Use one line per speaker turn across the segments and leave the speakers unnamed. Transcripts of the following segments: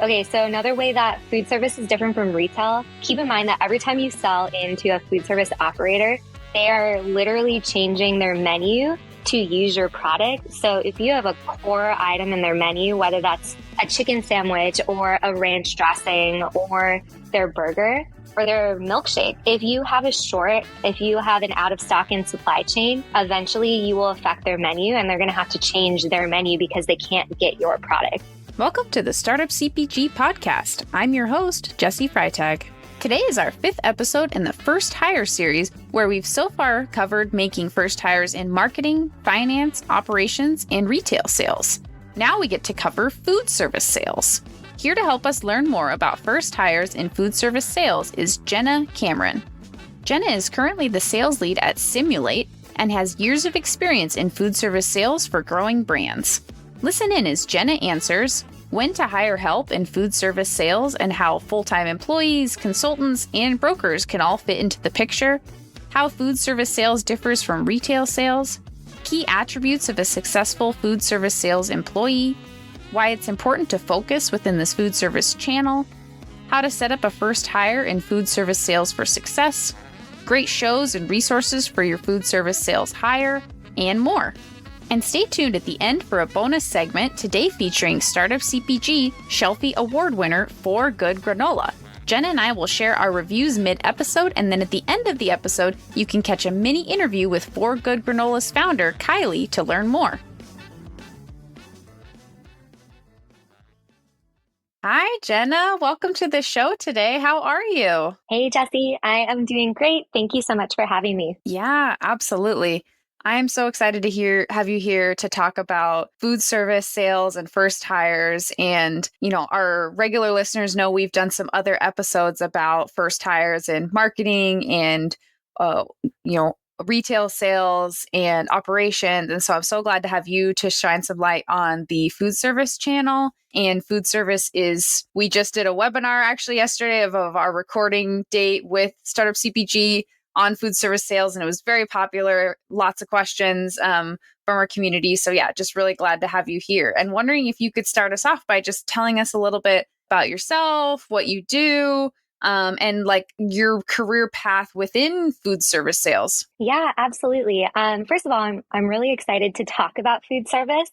Okay, so another way that food service is different from retail, keep in mind that every time you sell into a food service operator, they are literally changing their menu to use your product. So if you have a core item in their menu, whether that's a chicken sandwich or a ranch dressing or their burger or their milkshake, if you have an out of stock in supply chain, eventually you will affect their menu and they're going to have to change their menu because they can't get your product.
Welcome to the Startup CPG podcast. I'm your host, Jessie Freitag. Today is our 5th episode in the First Hire series, where we've so far covered making first hires in marketing, finance, operations, and retail sales. Now we get to cover food service sales. Here to help us learn more about first hires in food service sales is Jenna Cameron. Jenna is currently the sales lead at Simulate and has years of experience in food service sales for growing brands. Listen in as Jenna answers when to hire help in food service sales and how full-time employees, consultants, and brokers can all fit into the picture, how food service sales differs from retail sales, key attributes of a successful food service sales employee, why it's important to focus within this food service channel, how to set up a first hire in food service sales for success, great shows and resources for your food service sales hire, and more. And stay tuned at the end for a bonus segment today featuring Startup CPG Shelfie Award winner For Good Granola. Jenna and I will share our reviews mid-episode, and then at the end of the episode, you can catch a mini interview with For Good Granola's founder, Kiley, to learn more. Hi, Jenna. Welcome to the show today. How are you?
Hey, Jessie. I am doing great. Thank you so much for having me.
Yeah, absolutely. I'm so excited to have you here to talk about food service sales and first hires. And, our regular listeners know we've done some other episodes about first hires in marketing and, retail sales and operations. And so I'm so glad to have you to shine some light on the food service channel. And food service we just did a webinar actually yesterday of our recording date with Startup CPG on food service sales, and it was very popular. Lots of questions from our community. So yeah, just really glad to have you here. And wondering if you could start us off by just telling us a little bit about yourself, what you do, and like your career path within food service sales.
Yeah, absolutely. First of all, I'm really excited to talk about food service.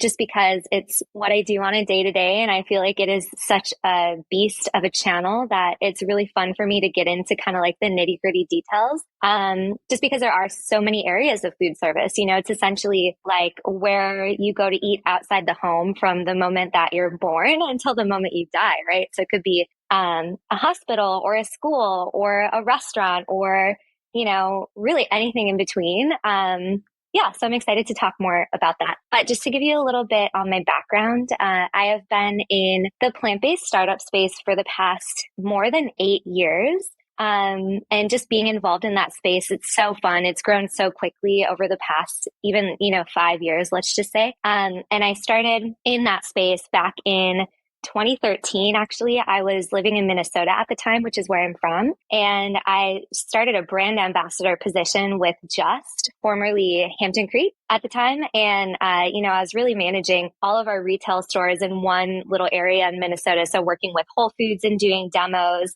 Just because it's what I do on a day-to-day, and I feel like it is such a beast of a channel that it's really fun for me to get into kind of like the nitty-gritty details. Just because there are so many areas of food service, it's essentially like where you go to eat outside the home from the moment that you're born until the moment you die, right? So it could be a hospital or a school or a restaurant or, really anything in between. So I'm excited to talk more about that. But just to give you a little bit on my background, I have been in the plant-based startup space for the past more than 8 years. And just being involved in that space, it's so fun. It's grown so quickly over the past even, 5 years, let's just say. And I started in that space back in 2013, actually. I was living in Minnesota at the time, which is where I'm from. And I started a brand ambassador position with Just, formerly Hampton Creek at the time. And, I was really managing all of our retail stores in one little area in Minnesota. So working with Whole Foods and doing demos,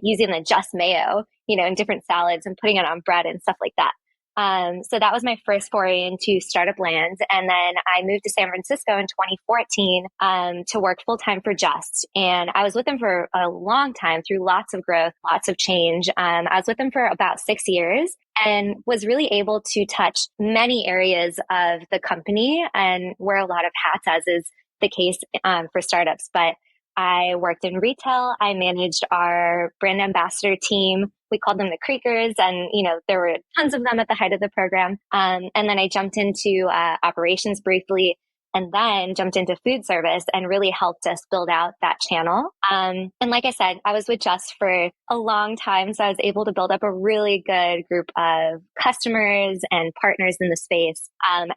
using the Just mayo, in different salads and putting it on bread and stuff like that. So that was my first foray into startup land. And then I moved to San Francisco in 2014 to work full time for Just. And I was with them for a long time through lots of growth, lots of change. I was with them for about 6 years and was really able to touch many areas of the company and wear a lot of hats, as is the case for startups. But I worked in retail. I managed our brand ambassador team. We called them the Creekers, and there were tons of them at the height of the program. And then I jumped into operations briefly, and then jumped into food service and really helped us build out that channel. And like I said, I was with Just for a long time, so I was able to build up a really good group of customers and partners in the space.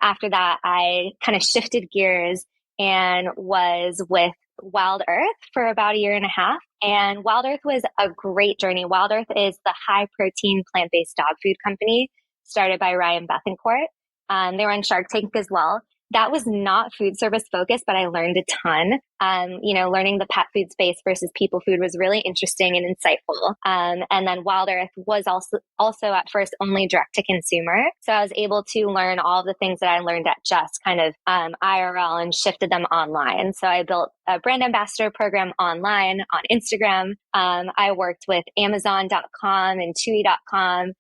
After that, I kind of shifted gears and was with Wild Earth for about a year and a half. And Wild Earth was a great journey. Wild Earth is the high protein plant-based dog food company started by Ryan Bethencourt. They were on Shark Tank as well. that was not food service focused, but I learned a ton. Learning the pet food space versus people food was really interesting and insightful. And then Wild Earth was also at first only direct to consumer. So I was able to learn all the things that I learned at Just kind of IRL and shifted them online. So I built a brand ambassador program online on Instagram. I worked with Amazon.com and Chewy.com.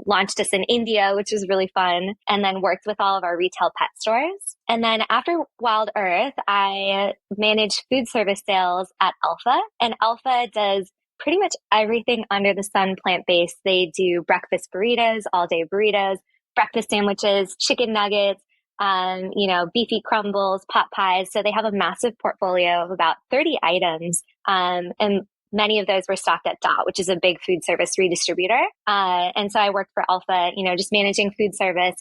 Launched us in India, which was really fun, and then worked with all of our retail pet stores. And then after Wild Earth, I managed food service sales at Alpha, and Alpha does pretty much everything under the sun plant-based. They do breakfast burritos, all-day burritos, breakfast sandwiches, chicken nuggets, beefy crumbles, pot pies. So they have a massive portfolio of about 30 items. And many of those were stocked at Dot, which is a big food service redistributor. And so I worked for Alpha, just managing food service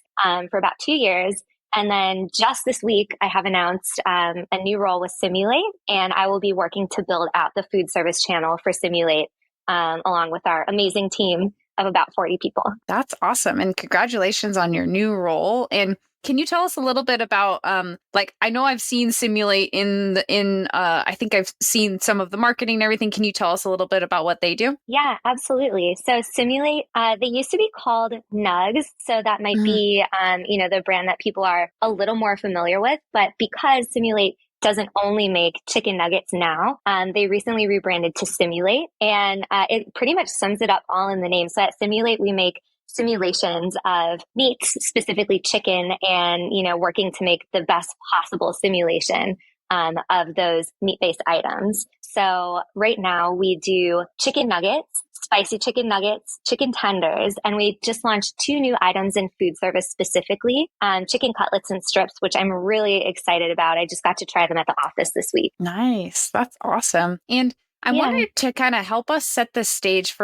for about 2 years. And then just this week, I have announced a new role with Simulate, and I will be working to build out the food service channel for Simulate along with our amazing team of about 40 people.
That's awesome. And congratulations on your new role. And can you tell us a little bit about, I know I've seen Simulate I think I've seen some of the marketing and everything. Can you tell us a little bit about what they do?
Yeah, absolutely. So Simulate, they used to be called Nugs. So that might be, the brand that people are a little more familiar with. But because Simulate doesn't only make chicken nuggets now, they recently rebranded to Simulate. And it pretty much sums it up all in the name. So at Simulate, we make simulations of meats, specifically chicken, and, working to make the best possible simulation of those meat-based items. So right now we do chicken nuggets, spicy chicken nuggets, chicken tenders, and we just launched 2 new items in food service specifically, chicken cutlets and strips, which I'm really excited about. I just got to try them at the office this week.
Nice. That's awesome. And I wanted to kind of help us set the stage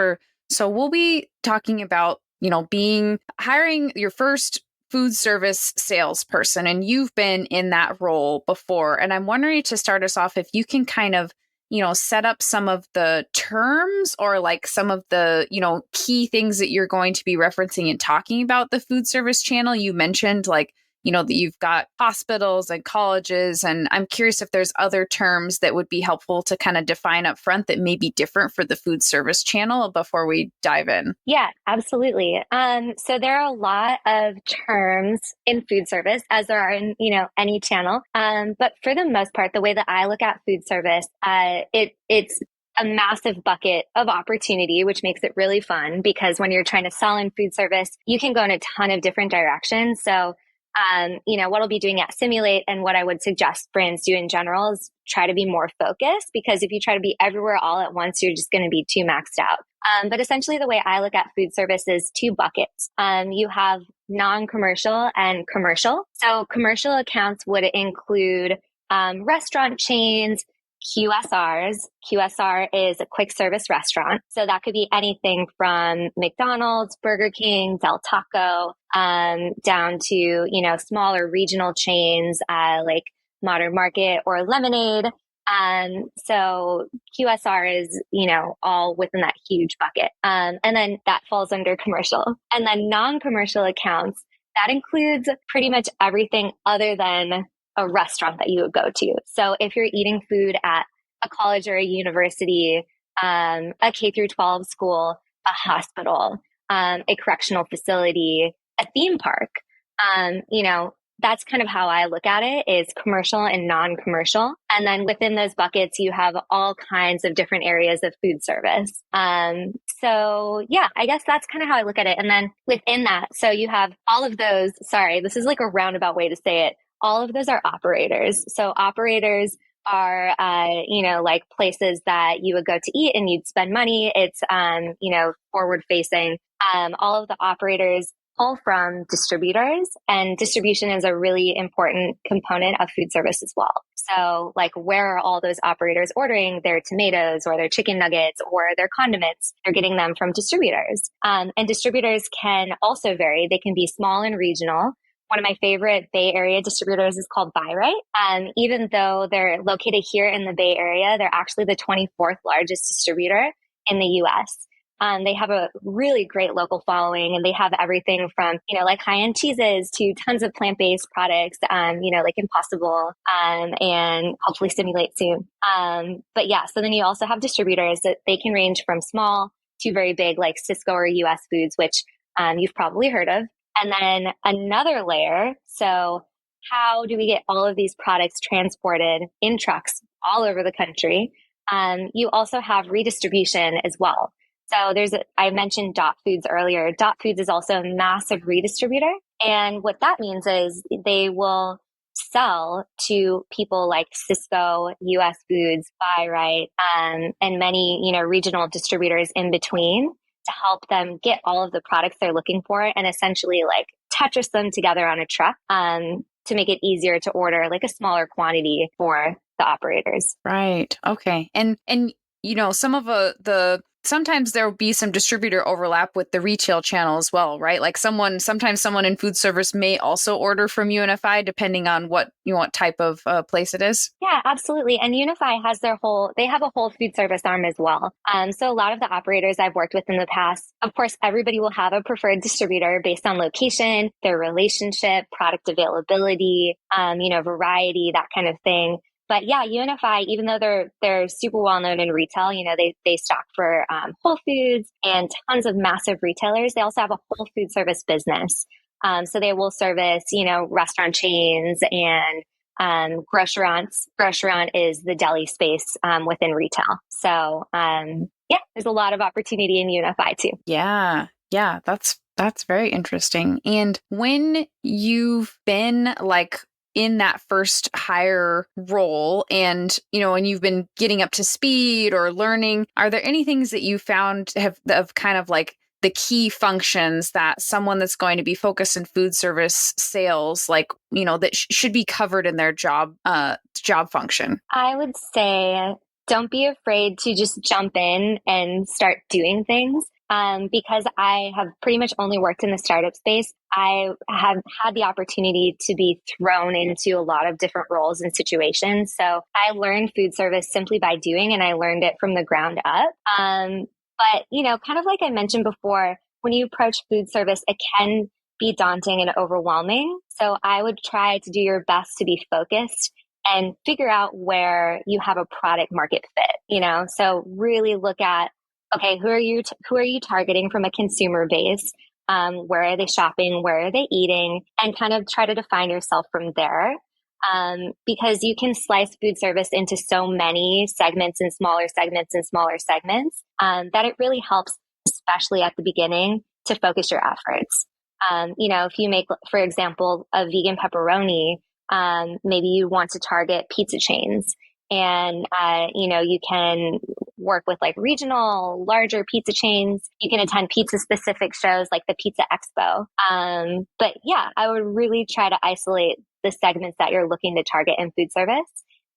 so we'll be talking about hiring your first food service salesperson, and you've been in that role before. And I'm wondering, to start us off, if you can kind of, set up some of the terms or some of the, key things that you're going to be referencing and talking about the food service channel. You mentioned that you've got hospitals and colleges, and I'm curious if there's other terms that would be helpful to kind of define up front that may be different for the food service channel before we dive in.
Yeah, absolutely. So there are a lot of terms in food service, as there are in, any channel. But for the most part, the way that I look at food service, it's a massive bucket of opportunity, which makes it really fun, because when you're trying to sell in food service, you can go in a ton of different directions. So what I'll be doing at Simulate, and what I would suggest brands do in general, is try to be more focused, because if you try to be everywhere all at once, you're just going to be too maxed out. But essentially the way I look at food service is 2 buckets. You have non-commercial and commercial. So commercial accounts would include restaurant chains, QSRs. QSR is a quick service restaurant. So that could be anything from McDonald's, Burger King, Del Taco, down to, smaller regional chains, like Modern Market or Lemonade. So QSR is, all within that huge bucket. And then that falls under commercial. And then non-commercial accounts, that includes pretty much everything other than a restaurant that you would go to. So if you're eating food at a college or a university, a K through 12 school, a hospital, a correctional facility, a theme park, that's kind of how I look at it, is commercial and non-commercial. And then within those buckets, you have all kinds of different areas of food service. So yeah, I guess that's kind of how I look at it. And then within that, so you have all of those, sorry, this is like a roundabout way to say it. All of those are operators. So operators are, like places that you would go to eat and you'd spend money. It's, forward facing. All of the operators pull from distributors, and distribution is a really important component of food service as well. So where are all those operators ordering their tomatoes or their chicken nuggets or their condiments? They're getting them from distributors. And distributors can also vary. They can be small and regional. One of my favorite Bay Area distributors is called Buy Right. Even though they're located here in the Bay Area, they're actually the 24th largest distributor in the US. They have a really great local following, and they have everything from, like high-end cheeses to tons of plant-based products, like Impossible, and hopefully Simulate soon. But yeah, so then you also have distributors that they can range from small to very big, like Cisco or US Foods, which you've probably heard of. And then another layer. So how do we get all of these products transported in trucks all over the country? You also have redistribution as well. So I mentioned Dot Foods earlier. Dot Foods is also a massive redistributor. And what that means is they will sell to people like Cisco, US Foods, Buy Right, and many, regional distributors in between to help them get all of the products they're looking for and essentially like Tetris them together on a truck, to make it easier to order like a smaller quantity for the operators.
Right. Okay. And some of the sometimes there will be some distributor overlap with the retail channel as well, right? Like sometimes someone in food service may also order from UNFI depending on what type of place it is.
Yeah, absolutely. And UNFI has they have a whole food service arm as well. So a lot of the operators I've worked with in the past, of course, everybody will have a preferred distributor based on location, their relationship, product availability, variety, that kind of thing. But yeah, UNFI, even though they're super well known in retail, they stock for Whole Foods and tons of massive retailers. They also have a whole food service business. So they will service, restaurant chains and restaurants. Restaurant is the deli space within retail. So yeah, there's a lot of opportunity in UNFI too.
Yeah, that's very interesting. And when you've been like in that first hire role and, and you've been getting up to speed or learning, are there any things that you found have kind of like the key functions that someone that's going to be focused in food service sales, like, that should be covered in their job function?
I would say don't be afraid to just jump in and start doing things. Because I have pretty much only worked in the startup space, I have had the opportunity to be thrown into a lot of different roles and situations. So I learned food service simply by doing, and I learned it from the ground up. But, kind of like I mentioned before, when you approach food service, it can be daunting and overwhelming. So I would try to do your best to be focused and figure out where you have a product market fit, so really look at, okay, who are you targeting from a consumer base? Where are they shopping? Where are they eating? And kind of try to define yourself from there. Because you can slice food service into so many segments and smaller segments and smaller segments, that it really helps, especially at the beginning, to focus your efforts. If you make, for example, a vegan pepperoni, maybe you want to target pizza chains. And, you can work with like regional, larger pizza chains. You can attend pizza specific shows like the Pizza Expo. But yeah, I would really try to isolate the segments that you're looking to target in food service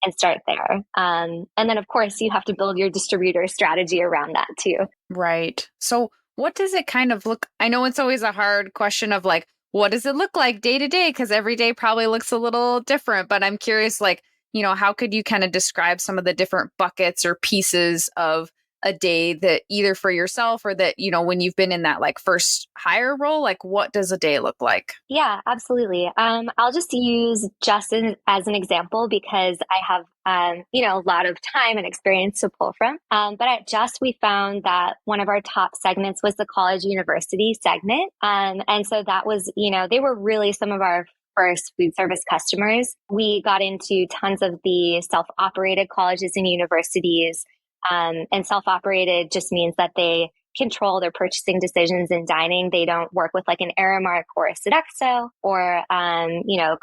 and start there. And then of course you have to build your distributor strategy around that too.
Right. So what does it kind of look? I know it's always a hard question of like, what does it look like day to day? Because every day probably looks a little different, but I'm curious, like, how could you kind of describe some of the different buckets or pieces of a day that either for yourself or that, when you've been in that like first hire role, like what does a day look like?
Yeah, absolutely. I'll just use Justin as an example because I have, a lot of time and experience to pull from. But at Just, we found that one of our top segments was the college university segment. And so that was, they were really some of our first food service customers. We got into tons of the self-operated colleges and universities. And self-operated just means that they control their purchasing decisions in dining. They don't work with like an Aramark or a Sodexo or,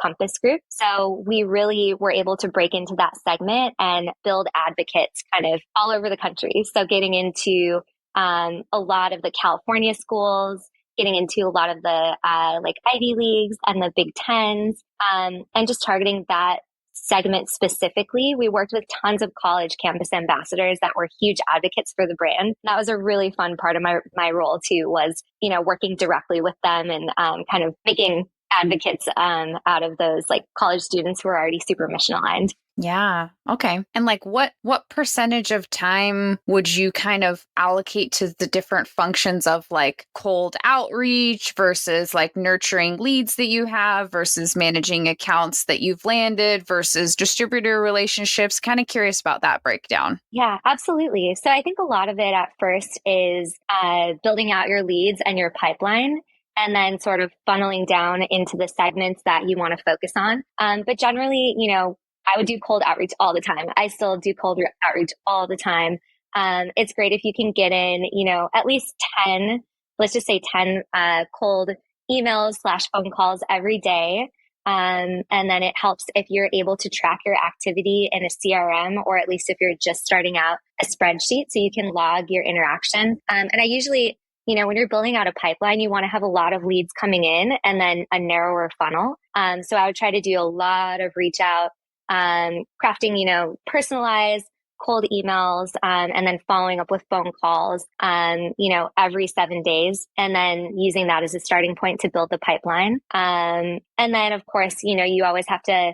Compass Group. So we really were able to break into that segment and build advocates kind of all over the country. So getting into a lot of the California schools, getting into a lot of the like Ivy Leagues and the Big Tens, and just targeting that segment specifically. We worked with tons of college campus ambassadors that were huge advocates for the brand. That was a really fun part of my role too, was, working directly with them and kind of making advocates out of those like college students who are already super mission aligned.
Yeah. Okay. And like what percentage of time would you kind of allocate to the different functions of like cold outreach versus like nurturing leads that you have versus managing accounts that you've landed versus distributor relationships? Kind of curious about that breakdown.
Yeah, absolutely. So I think a lot of it at first is building out your leads and your pipeline, and then sort of funneling down into the segments that you want to focus on. But generally, I would do cold outreach all the time. I still do outreach all the time. It's great if you can get in, at least 10, let's just say 10 cold emails slash phone calls every day. And then it helps if you're able to track your activity in a CRM, or at least if you're just starting out, a spreadsheet so you can log your interaction. And I usually, when you're building out a pipeline, you want to have a lot of leads coming in and then a narrower funnel. So I would try to do a lot of reach out, crafting, personalized cold emails, and then following up with phone calls, every 7 days, and then using that as a starting point to build the pipeline. And then, of course, you always have to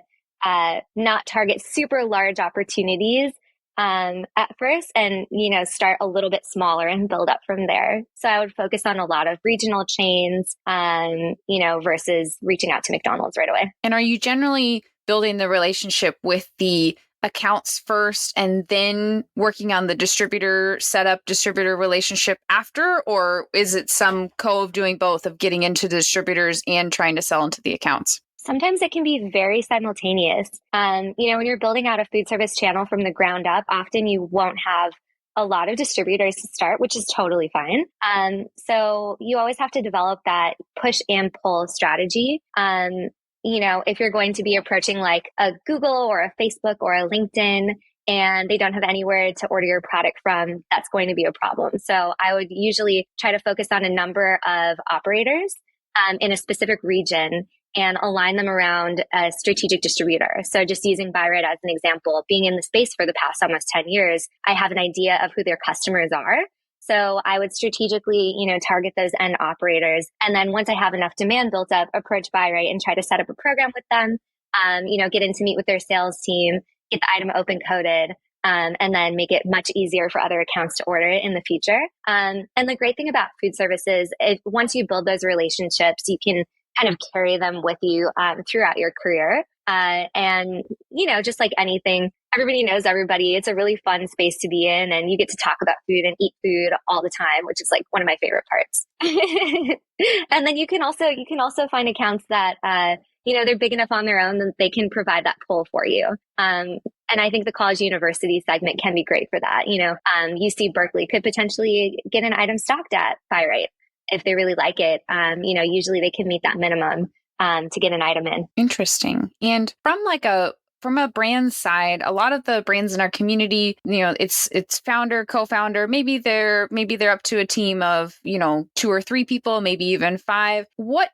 not target super large opportunities at first, and start a little bit smaller and build up from there. So I would focus on a lot of regional chains, versus reaching out to McDonald's right away.
And are you generally building the relationship with the accounts first and then working on the distributor setup, distributor relationship after? Or is it some of doing both, of getting into the distributors and trying to sell into the accounts?
Sometimes it can be very simultaneous. When you're building out a food service channel from the ground up, often you won't have a lot of distributors to start, which is totally fine. So you always have to develop that push and pull strategy. If you're going to be approaching like a Google or a Facebook or a LinkedIn, and they don't have anywhere to order your product from, that's going to be a problem. So I would usually try to focus on a number of operators in a specific region and align them around a strategic distributor. So just using Buy Right as an example, being in the space for the past almost 10 years, I have an idea of who their customers are. So I would strategically, target those end operators. And then once I have enough demand built up, approach Buy Right and try to set up a program with them, get in to meet with their sales team, get the item open coded, and then make it much easier for other accounts to order it in the future. And the great thing about food services is once you build those relationships, you can kind of carry them with you throughout your career. And, just like anything, everybody knows everybody. It's a really fun space to be in, and you get to talk about food and eat food all the time, which is like one of my favorite parts. And then you can also find accounts that, they're big enough on their own that they can provide that pull for you. And I think the college university segment can be great for that. UC Berkeley could potentially get an item stocked at Buy Right if they really like it. Usually they can meet that minimum to get an item in.
Interesting. And from a brand side, a lot of the brands in our community, it's founder, co-founder, maybe they're up to a team of, 2 or 3 people, maybe even 5. What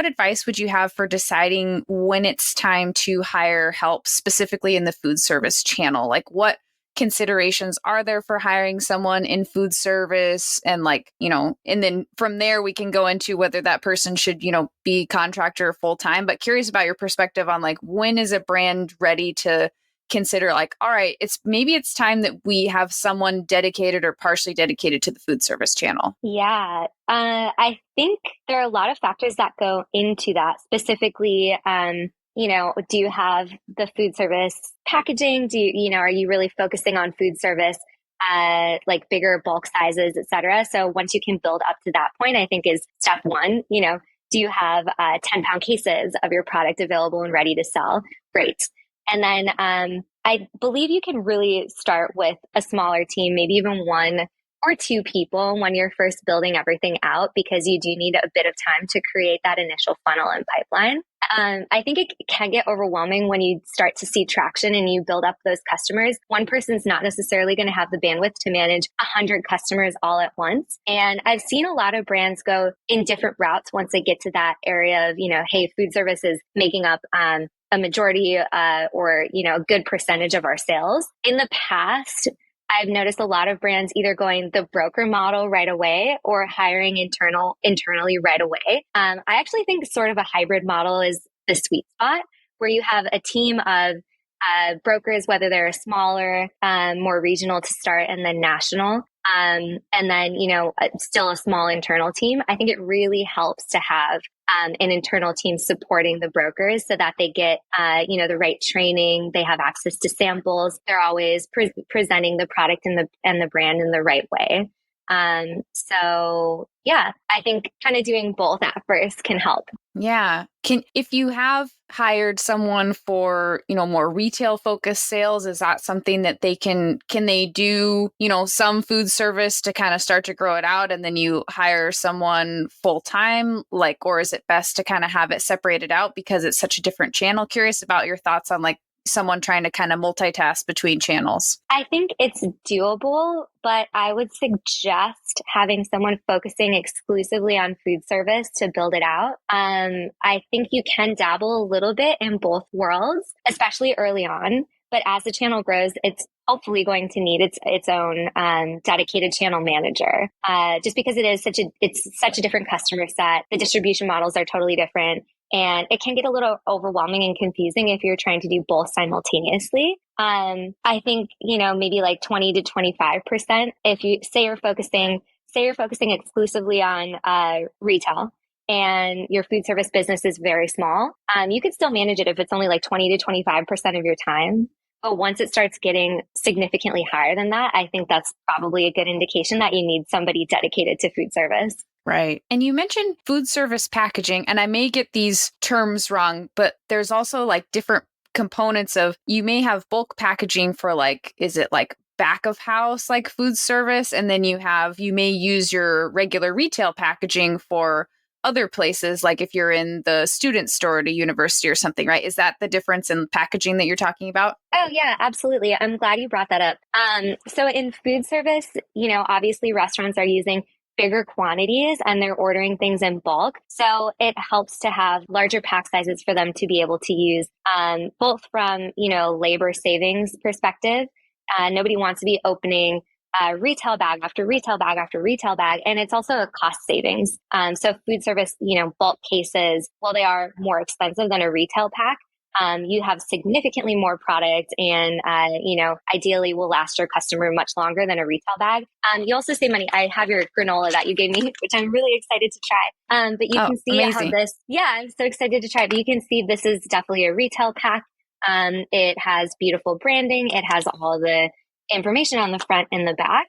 advice would you have for deciding when it's time to hire help, specifically in the food service channel? Like, what considerations are there for hiring someone in food service? And and then from there we can go into whether that person should, be contractor full time. But curious about your perspective on when is a brand ready to consider all right, it's time that we have someone dedicated or partially dedicated to the food service channel.
Yeah. I think there are a lot of factors that go into that. Specifically, do you have the food service packaging? Are you really focusing on food service, like bigger bulk sizes, et cetera? So once you can build up to that point, I think is step one. Do you have 10-pound cases of your product available and ready to sell? Great. And then I believe you can really start with a smaller team, maybe even 1 or 2 people when you're first building everything out, because you do need a bit of time to create that initial funnel and pipeline. I think it can get overwhelming when you start to see traction and you build up those customers. One person's not necessarily going to have the bandwidth to manage 100 customers all at once. And I've seen a lot of brands go in different routes once they get to that area of, hey, food service is making up a majority or a good percentage of our sales. In the past, I've noticed a lot of brands either going the broker model right away or hiring internally right away. I actually think sort of a hybrid model is the sweet spot, where you have a team of brokers, whether they're smaller, more regional to start, and then national. And then, still a small internal team. I think it really helps to have an internal team supporting the brokers so that they get, the right training. They have access to samples. They're always presenting the product and the brand in the right way. So yeah, I think kind of doing both at first can help.
Yeah. If you have hired someone for, more retail focused sales, is that something that can they do, some food service to kind of start to grow it out and then you hire someone full time, or is it best to kind of have it separated out because it's such a different channel? Curious about your thoughts on someone trying to kind of multitask between channels.
I think it's doable, but I would suggest having someone focusing exclusively on food service to build it out. I think you can dabble a little bit in both worlds, especially early on. But as the channel grows, it's hopefully going to need its own dedicated channel manager, just because it's such a different customer set. The distribution models are totally different. And it can get a little overwhelming and confusing if you're trying to do both simultaneously. I think, maybe 20 to 25%. If you say you're focusing exclusively on retail and your food service business is very small, you could still manage it if it's only 20 to 25% of your time. But once it starts getting significantly higher than that, I think that's probably a good indication that you need somebody dedicated to food service.
Right. And you mentioned food service packaging, and I may get these terms wrong, but there's also different components of, you may have bulk packaging for is it back of house, food service? And then you may use your regular retail packaging for other places, if you're in the student store at a university or something, right? Is that the difference in packaging that you're talking about?
Oh, yeah, absolutely. I'm glad you brought that up. So in food service, obviously restaurants are using bigger quantities and they're ordering things in bulk. So it helps to have larger pack sizes for them to be able to use, both from, labor savings perspective. Nobody wants to be opening retail bag after retail bag after retail bag. And it's also a cost savings. So food service, bulk cases, while they are more expensive than a retail pack, you have significantly more product and, ideally will last your customer much longer than a retail bag. You also save money. I have your granola that you gave me, which I'm really excited to try. But you can see
amazing.
I'm so excited to try it. But you can see this is definitely a retail pack. It has beautiful branding. It has all the information on the front and the back.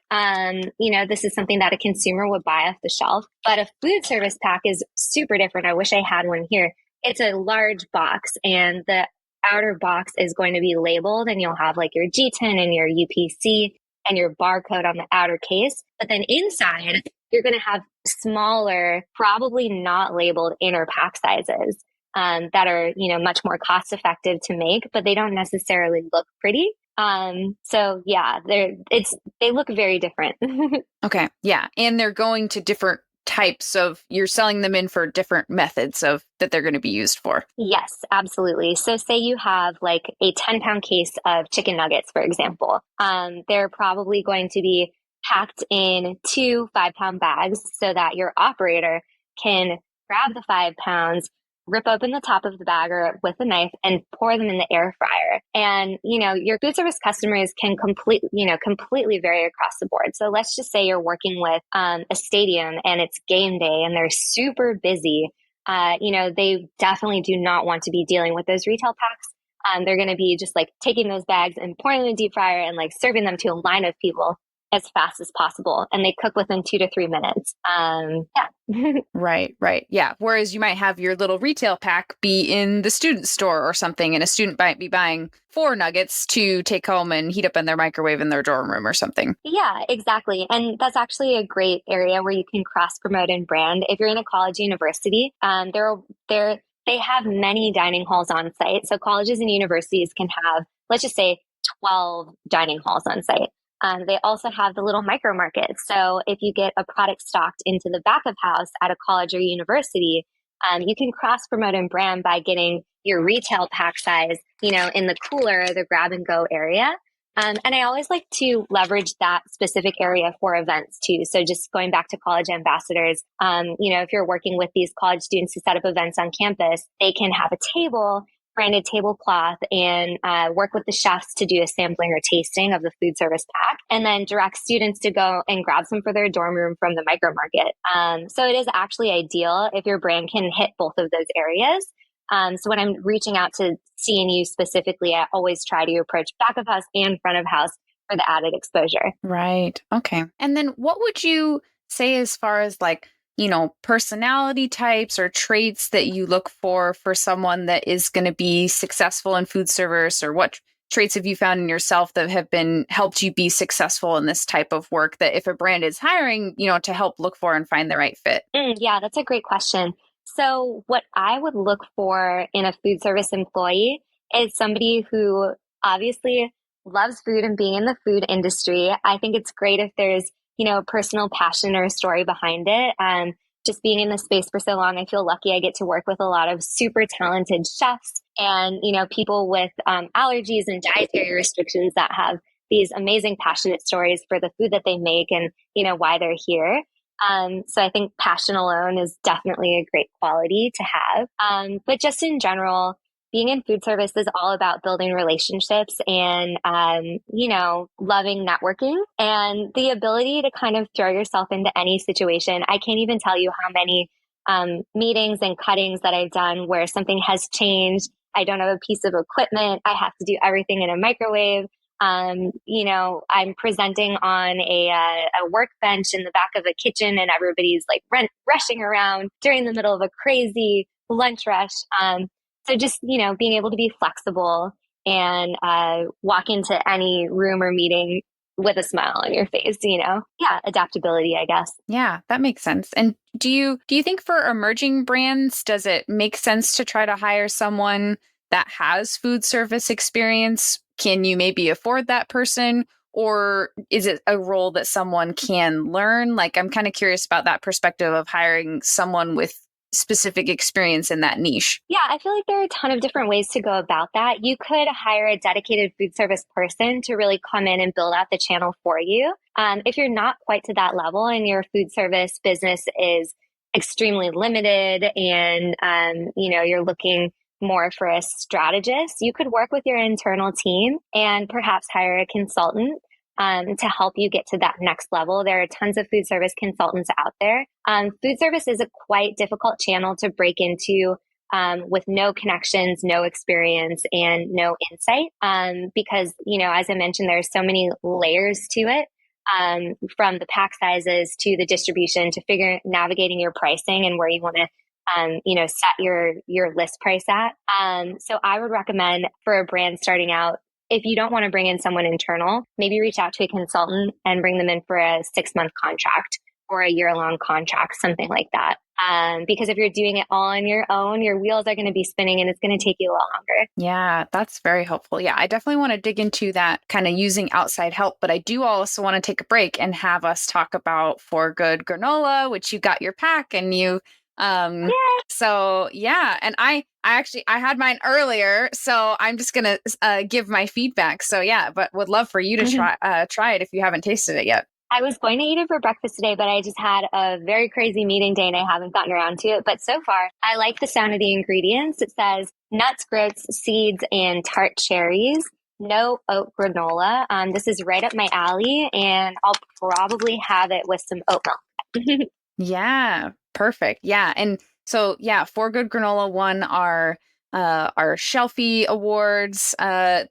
This is something that a consumer would buy off the shelf, but a food service pack is super different. I wish I had one here. It's a large box and the outer box is going to be labeled and you'll have your G10 and your UPC and your barcode on the outer case. But then inside, you're going to have smaller, probably not labeled inner pack sizes that are, much more cost effective to make, but they don't necessarily look pretty. So yeah, they look very different.
Okay. Yeah. And they're going to different types of, you're selling them in for different methods of that they're going to be used for.
Yes, absolutely. So say you have a 10-pound case of chicken nuggets, for example. They're probably going to be packed in 2 5-pound bags so that your operator can grab the 5 pounds, rip open the top of the bag or with a knife and pour them in the air fryer. And, your food service customers can completely vary across the board. So let's just say you're working with a stadium and it's game day and they're super busy. They definitely do not want to be dealing with those retail packs. They're going to be just taking those bags and pouring them in the deep fryer and serving them to a line of people as fast as possible. And they cook within 2 to 3 minutes. Yeah.
Right. Yeah. Whereas you might have your little retail pack be in the student store or something, and a student might be buying 4 nuggets to take home and heat up in their microwave in their dorm room or something.
Yeah, exactly. And that's actually a great area where you can cross promote and brand. If you're in a college university, they have many dining halls on site. So colleges and universities can have, let's just say, 12 dining halls on site. They also have the little micro markets. So if you get a product stocked into the back of house at a college or university, you can cross promote and brand by getting your retail pack size, in the cooler, the grab and go area. And I always like to leverage that specific area for events too. So just going back to college ambassadors, if you're working with these college students to set up events on campus, they can have a table branded tablecloth and work with the chefs to do a sampling or tasting of the food service pack, and then direct students to go and grab some for their dorm room from the micro market. So it is actually ideal if your brand can hit both of those areas. So when I'm reaching out to C&U specifically, I always try to approach back of house and front of house for the added exposure.
Right. Okay. And then what would you say as far as like, personality types or traits that you look for someone that is going to be successful in food service, or what traits have you found in yourself that have been helped you be successful in this type of work that if a brand is hiring, to help look for and find the right fit?
Yeah, that's a great question. So what I would look for in a food service employee is somebody who obviously loves food and being in the food industry. I think it's great if there's, a personal passion or a story behind it. Just being in the space for so long, I feel lucky I get to work with a lot of super talented chefs and, people with allergies and dietary restrictions that have these amazing passionate stories for the food that they make and, why they're here. So I think passion alone is definitely a great quality to have. But just in general, being in food service is all about building relationships and, loving networking and the ability to kind of throw yourself into any situation. I can't even tell you how many meetings and cuttings that I've done where something has changed. I don't have a piece of equipment. I have to do everything in a microwave. I'm presenting on a workbench in the back of a kitchen and everybody's like rushing around during the middle of a crazy lunch rush. So just, being able to be flexible and walk into any room or meeting with a smile on your face, adaptability, I guess.
Yeah, that makes sense. And do you think for emerging brands, does it make sense to try to hire someone that has food service experience? Can you maybe afford that person? Or is it a role that someone can learn? Like, I'm kind of curious about that perspective of hiring someone with specific experience in that niche.
Yeah, I feel like there are a ton of different ways to go about that. You could hire a dedicated food service person to really come in and build out the channel for you. If you're not quite to that level and your food service business is extremely limited and, you're looking more for a strategist, you could work with your internal team and perhaps hire a consultant to help you get to that next level. There are tons of food service consultants out there. Food service is a quite difficult channel to break into with no connections, no experience, and no insight. Because, as I mentioned, there's so many layers to it. From the pack sizes to the distribution to navigating your pricing and where you want to set your list price at. So I would recommend for a brand starting out, if you don't want to bring in someone internal, maybe reach out to a consultant and bring them in for a 6-month contract or a year-long contract, something like that. Because if you're doing it all on your own, your wheels are going to be spinning and it's going to take you a lot longer.
Yeah, that's very helpful. Yeah, I definitely want to dig into that kind of using outside help, but I do also want to take a break and have us talk about For Good Granola, which you got your pack and you so yeah, and I had mine earlier, so I'm just gonna give my feedback. So yeah, but would love for you to try it if you haven't tasted it yet.
I was going to eat it for breakfast today, but I just had a very crazy meeting day and I haven't gotten around to it. But so far, I like the sound of the ingredients. It says nuts, groats, seeds, and tart cherries. No oat granola. This is right up my alley, and I'll probably have it with some oat milk.
Yeah, perfect. Yeah. And so, yeah, For Good Granola won our Shelfie Awards.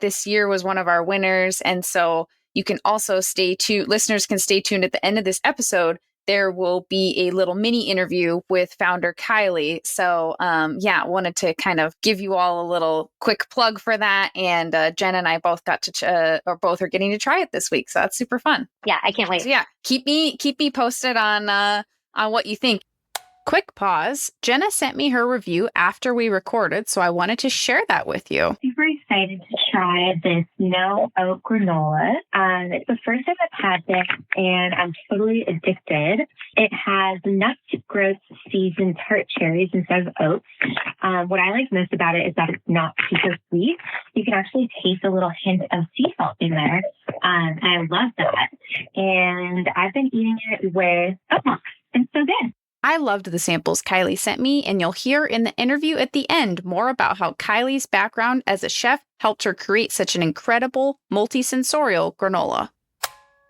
This year was one of our winners. And so you can also stay tuned. Listeners can stay tuned at the end of this episode. There will be a little mini interview with founder Kiley. So, wanted to kind of give you all a little quick plug for that. And Jenna and I both got to, both are getting to try it this week. So that's super fun.
Yeah, I can't wait.
So yeah, keep me posted on what you think. Quick pause. Jenna sent me her review after we recorded, so I wanted to share that with you.
Super excited to try this no oat granola. It's the first time I've had this, and I'm totally addicted. It has nuts, groats, seeds, and tart cherries instead of oats. What I like most about it is that it's not super sweet. You can actually taste a little hint of sea salt in there, and I love that. And I've been eating it with oat milk. It's so good.
I loved the samples Kiley sent me, and you'll hear in the interview at the end more about how Kiley's background as a chef helped her create such an incredible multi-sensorial granola.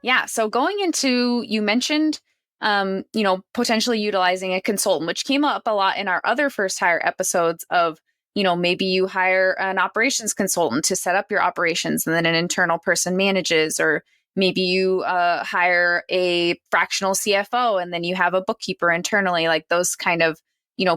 Yeah, so going into, you mentioned, potentially utilizing a consultant, which came up a lot in our other first hire episodes of, maybe you hire an operations consultant to set up your operations and then an internal person manages, or maybe you hire a fractional CFO and then you have a bookkeeper internally, like those kind of,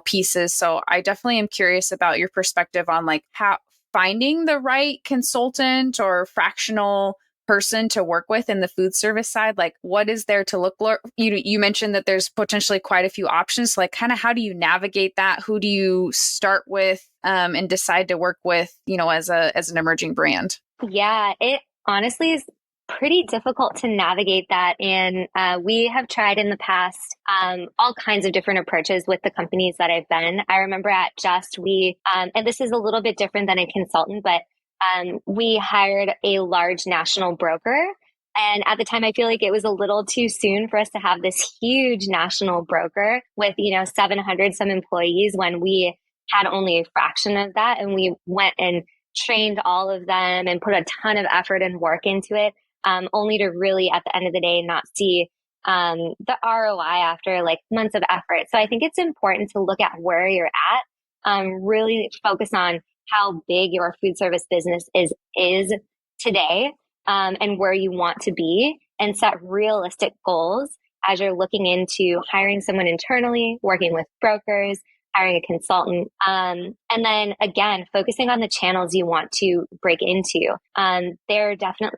pieces. So I definitely am curious about your perspective on like how finding the right consultant or fractional person to work with in the food service side. Like what is there to look for? You mentioned that there's potentially quite a few options. So like kind of how do you navigate that? Who do you start with and decide to work with, as an emerging brand?
Yeah, it honestly is pretty difficult to navigate that. And we have tried in the past all kinds of different approaches with the companies that I've been. I remember at Just, and this is a little bit different than a consultant, but we hired a large national broker. And at the time, I feel like it was a little too soon for us to have this huge national broker with, 700 some employees when we had only a fraction of that. And we went and trained all of them and put a ton of effort and work into it, only to really, at the end of the day, not see the ROI after like months of effort. So I think it's important to look at where you're at, really focus on how big your food service business is today, and where you want to be, and set realistic goals as you're looking into hiring someone internally, working with brokers, hiring a consultant, and then again focusing on the channels you want to break into. There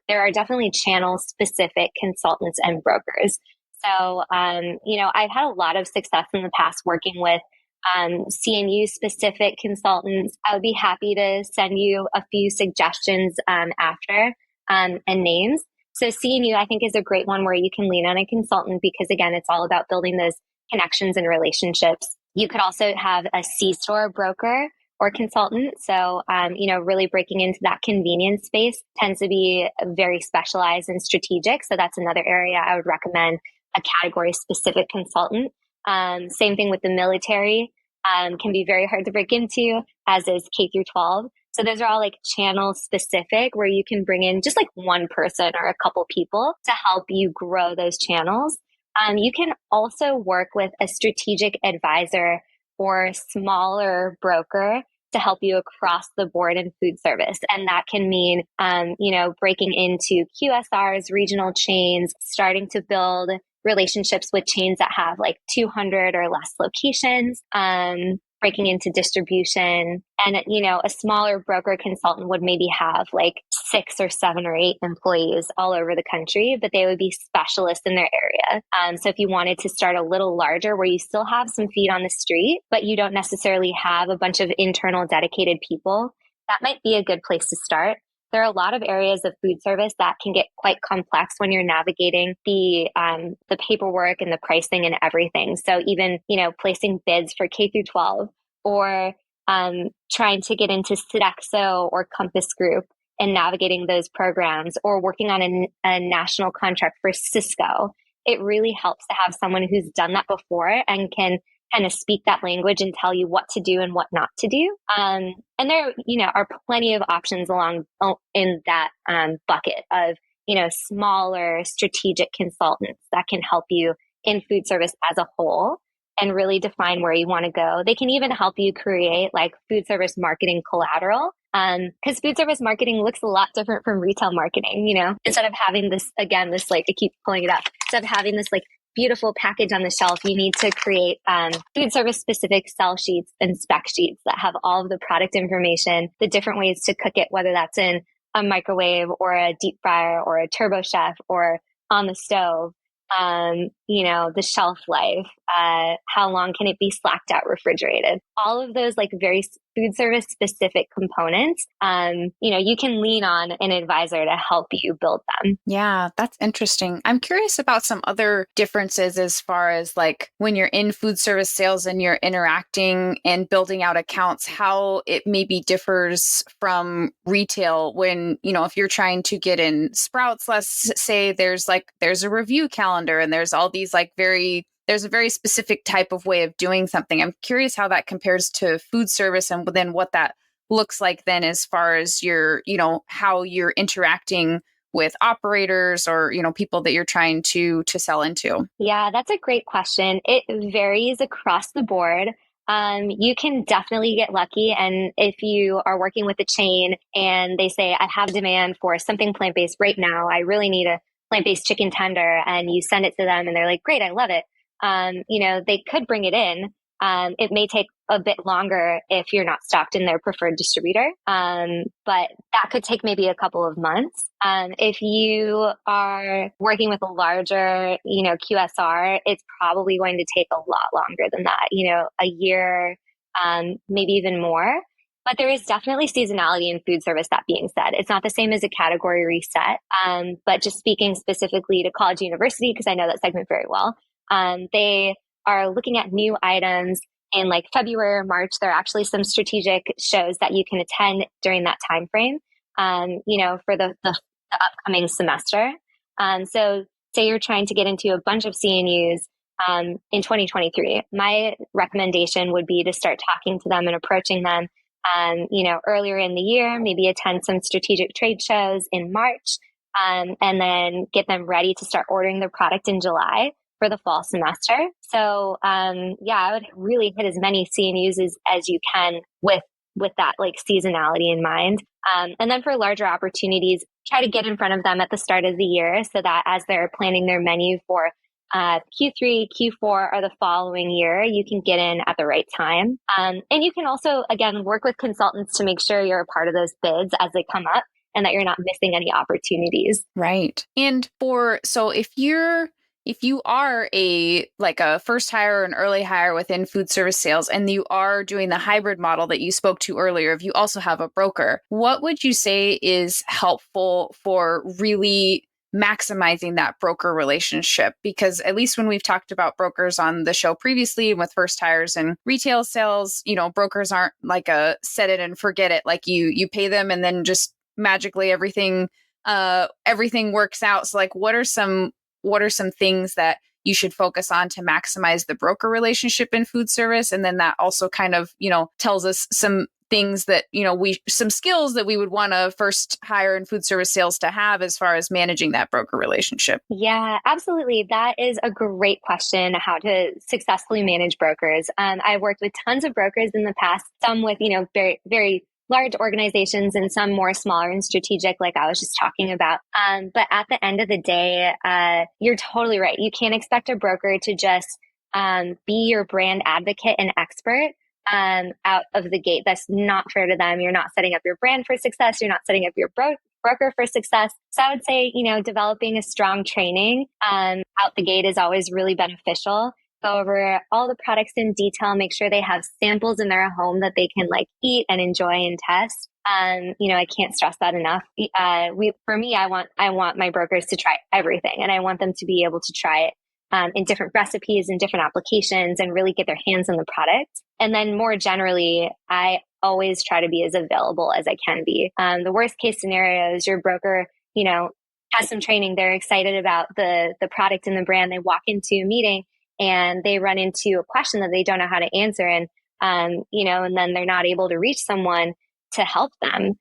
are definitely channel specific consultants and brokers. So I've had a lot of success in the past working with CNU specific consultants. I would be happy to send you a few suggestions after, and names. So CNU, I think, is a great one where you can lean on a consultant because, again, it's all about building those connections and relationships. You could also have a C-store broker or consultant. So, really breaking into that convenience space tends to be very specialized and strategic. So that's another area I would recommend a category specific consultant. Same thing with the military, can be very hard to break into, as is K through 12. So those are all like channel specific where you can bring in just like one person or a couple people to help you grow those channels. You can also work with a strategic advisor or smaller broker to help you across the board in food service. And that can mean, breaking into QSRs, regional chains, starting to build relationships with chains that have like 200 or less locations, breaking into distribution. And, a smaller broker consultant would maybe have like 6 or 7 or 8 employees all over the country, but they would be specialists in their area. So if you wanted to start a little larger where you still have some feet on the street, but you don't necessarily have a bunch of internal dedicated people, that might be a good place to start. There are a lot of areas of food service that can get quite complex when you're navigating the paperwork and the pricing and everything. So even, placing bids for K through 12 or trying to get into Sodexo or Compass Group and navigating those programs, or working on a national contract for Cisco. It really helps to have someone who's done that before and can kind of speak that language and tell you what to do and what not to do. And there, are plenty of options along in that bucket of, smaller strategic consultants that can help you in food service as a whole and really define where you want to go. They can even help you create like food service marketing collateral. Because food service marketing looks a lot different from retail marketing, instead of having this, again, this like, I keep pulling it up, instead of having this like beautiful package on the shelf, you need to create food service specific sell sheets and spec sheets that have all of the product information, the different ways to cook it, whether that's in a microwave or a deep fryer or a turbo chef or on the stove. The shelf life, how long can it be slacked out, refrigerated? All of those like very food service specific components, you can lean on an advisor to help you build them.
Yeah, that's interesting. I'm curious about some other differences as far as like when you're in food service sales and you're interacting and building out accounts, how it maybe differs from retail when, if you're trying to get in Sprouts, let's say there's a review calendar and there's all these like very there's a very specific type of way of doing something. I'm curious how that compares to food service and then what that looks like then as far as your, how you're interacting with operators or, people that you're trying to sell into.
Yeah, that's a great question. It varies across the board. You can definitely get lucky. And if you are working with a chain and they say, I have demand for something plant-based right now, I really need a plant-based chicken tender, and you send it to them and they're like, great, I love it. They could bring it in. It may take a bit longer if you're not stocked in their preferred distributor, but that could take maybe a couple of months. If you are working with a larger, QSR, it's probably going to take a lot longer than that, a year, maybe even more. But there is definitely seasonality in food service. That being said, it's not the same as a category reset. But just speaking specifically to college university, because I know that segment very well, they are looking at new items in like February or March. There are actually some strategic shows that you can attend during that time frame, for the upcoming semester. So say you're trying to get into a bunch of CNUs in 2023, my recommendation would be to start talking to them and approaching them, earlier in the year, maybe attend some strategic trade shows in March, and then get them ready to start ordering their product in July for the fall semester. So, I would really hit as many CNUs as you can with that like seasonality in mind. And then for larger opportunities, try to get in front of them at the start of the year so that as they're planning their menu for Q3, Q4, or the following year, you can get in at the right time. And you can also, again, work with consultants to make sure you're a part of those bids as they come up and that you're not missing any opportunities.
Right. And so if you are a first hire or an early hire within food service sales, and you are doing the hybrid model that you spoke to earlier, if you also have a broker, what would you say is helpful for really maximizing that broker relationship? Because at least when we've talked about brokers on the show previously with first hires and retail sales, brokers aren't like a set it and forget it. Like you pay them and then just magically everything works out. So like, what are some things that you should focus on to maximize the broker relationship in food service? And then that also kind of, tells us some things that, some skills that we would want to first hire in food service sales to have as far as managing that broker relationship.
Yeah, absolutely. That is a great question, how to successfully manage brokers. I've worked with tons of brokers in the past, some with, very, very large organizations and some more smaller and strategic, like I was just talking about. But at the end of the day, you're totally right. You can't expect a broker to just be your brand advocate and expert out of the gate. That's not fair to them. You're not setting up your brand for success. You're not setting up your broker for success. So I would say, developing a strong training out the gate is always really beneficial. Go over all the products in detail, make sure they have samples in their home that they can like eat and enjoy and test. I can't stress that enough. For me, I want my brokers to try everything, and I want them to be able to try it in different recipes and different applications and really get their hands on the product. And then more generally, I always try to be as available as I can be. The worst case scenario is your broker, has some training. They're excited about the product and the brand. They walk into a meeting and they run into a question that they don't know how to answer. And, and then they're not able to reach someone to help them.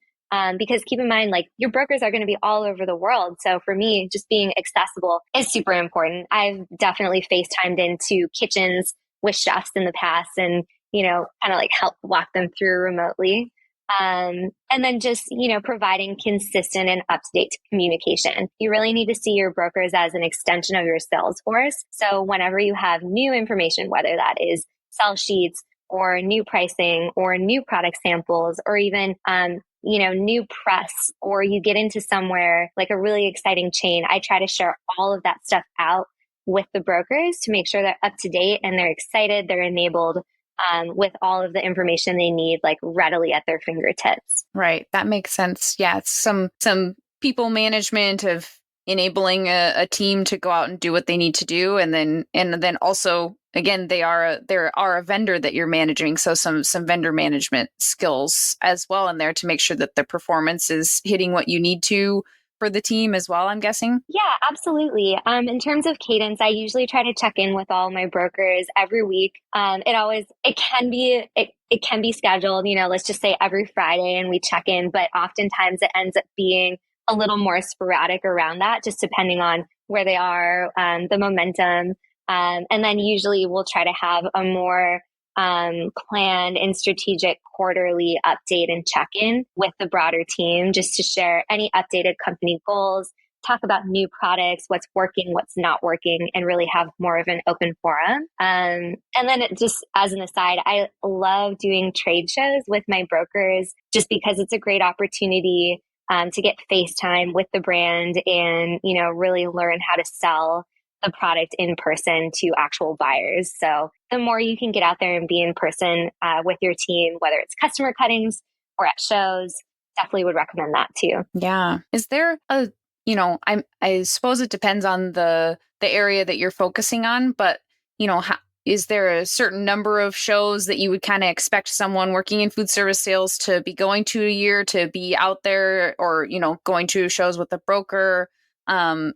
Because keep in mind, like your brokers are going to be all over the world. So for me, just being accessible is super important. I've definitely FaceTimed into kitchens with chefs in the past and, kind of like help walk them through remotely. And then just, providing consistent and up-to-date communication. You really need to see your brokers as an extension of your sales force. So whenever you have new information, whether that is sell sheets or new pricing or new product samples or even, new press, or you get into somewhere like a really exciting chain, I try to share all of that stuff out with the brokers to make sure they're up to date and they're excited, they're enabled with all of the information they need, like readily at their fingertips.
Right. That makes sense. Yeah. It's some people management of enabling a team to go out and do what they need to do. And then also, again, there are a vendor that you're managing. So some vendor management skills as well in there to make sure that the performance is hitting what you need to, for the team as well, I'm guessing?
Yeah, absolutely. In terms of cadence, I usually try to check in with all my brokers every week. It can be scheduled, let's just say every Friday and we check in, but oftentimes it ends up being a little more sporadic around that, just depending on where they are, the momentum. And then usually we'll try to have a more planned and strategic quarterly update and check-in with the broader team, just to share any updated company goals, talk about new products, what's working, what's not working, and really have more of an open forum. And then just as an aside, I love doing trade shows with my brokers just because it's a great opportunity to get face time with the brand and, really learn how to sell the product in person to actual buyers. So the more you can get out there and be in person with your team, whether it's customer cuttings or at shows, definitely would recommend that too.
Yeah. Is there I suppose it depends on the area that you're focusing on, but is there a certain number of shows that you would kind of expect someone working in food service sales to be going to a year, to be out there, or going to shows with a broker?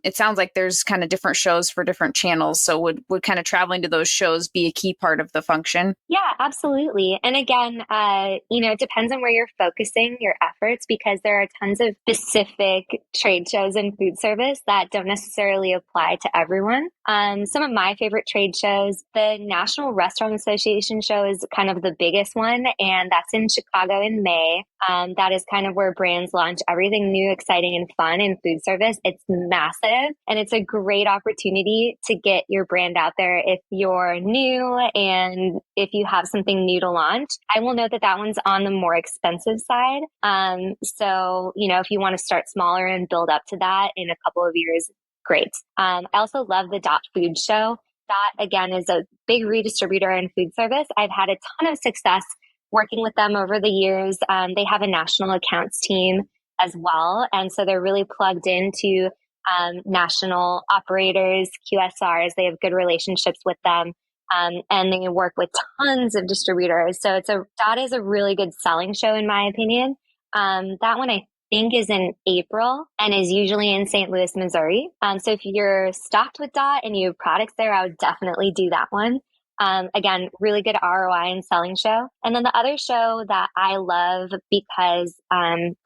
It sounds like there's kind of different shows for different channels. So would kind of traveling to those shows be a key part of the function?
Yeah, absolutely. And again, it depends on where you're focusing your efforts, because there are tons of specific trade shows in food service that don't necessarily apply to everyone. Some of my favorite trade shows, the National Restaurant Association show is kind of the biggest one, and that's in Chicago in May. That is kind of where brands launch everything new, exciting, and fun in food service. It's massive, and it's a great opportunity to get your brand out there if you're new and if you have something new to launch. I will note that that one's on the more expensive side. So, if you want to start smaller and build up to that in a couple of years, great. I also love the Dot Food Show. That, again, is a big redistributor in food service. I've had a ton of success working with them over the years. They have a national accounts team as well. And so they're really plugged into national operators, QSRs. They have good relationships with them. And they work with tons of distributors. So that is a really good selling show, in my opinion. That one I think is in April and is usually in St. Louis, Missouri. So if you're stocked with Dot and you have products there, I would definitely do that one. Again, really good ROI and selling show. And then the other show that I love, because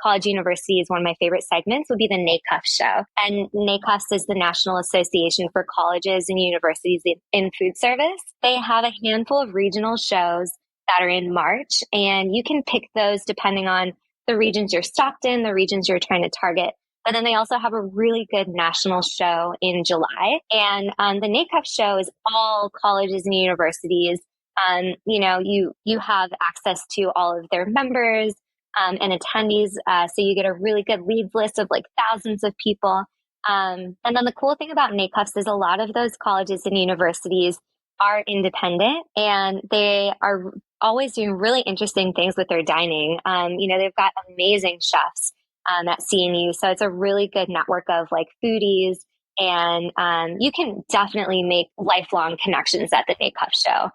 college university is one of my favorite segments, would be the NACUF show. And NACUF is the National Association for Colleges and Universities in Food Service. They have a handful of regional shows that are in March, and you can pick those depending on the regions you're stocked in, the regions you're trying to target. But then they also have a really good national show in July. And the NACUF show is all colleges and universities. You have access to all of their members and attendees. So you get a really good leads list of like thousands of people. And then the cool thing about NACUFs is a lot of those colleges and universities are independent, and they are always doing really interesting things with their dining. They've got amazing chefs at CNU. So it's a really good network of like foodies, and you can definitely make lifelong connections at the NACUF show.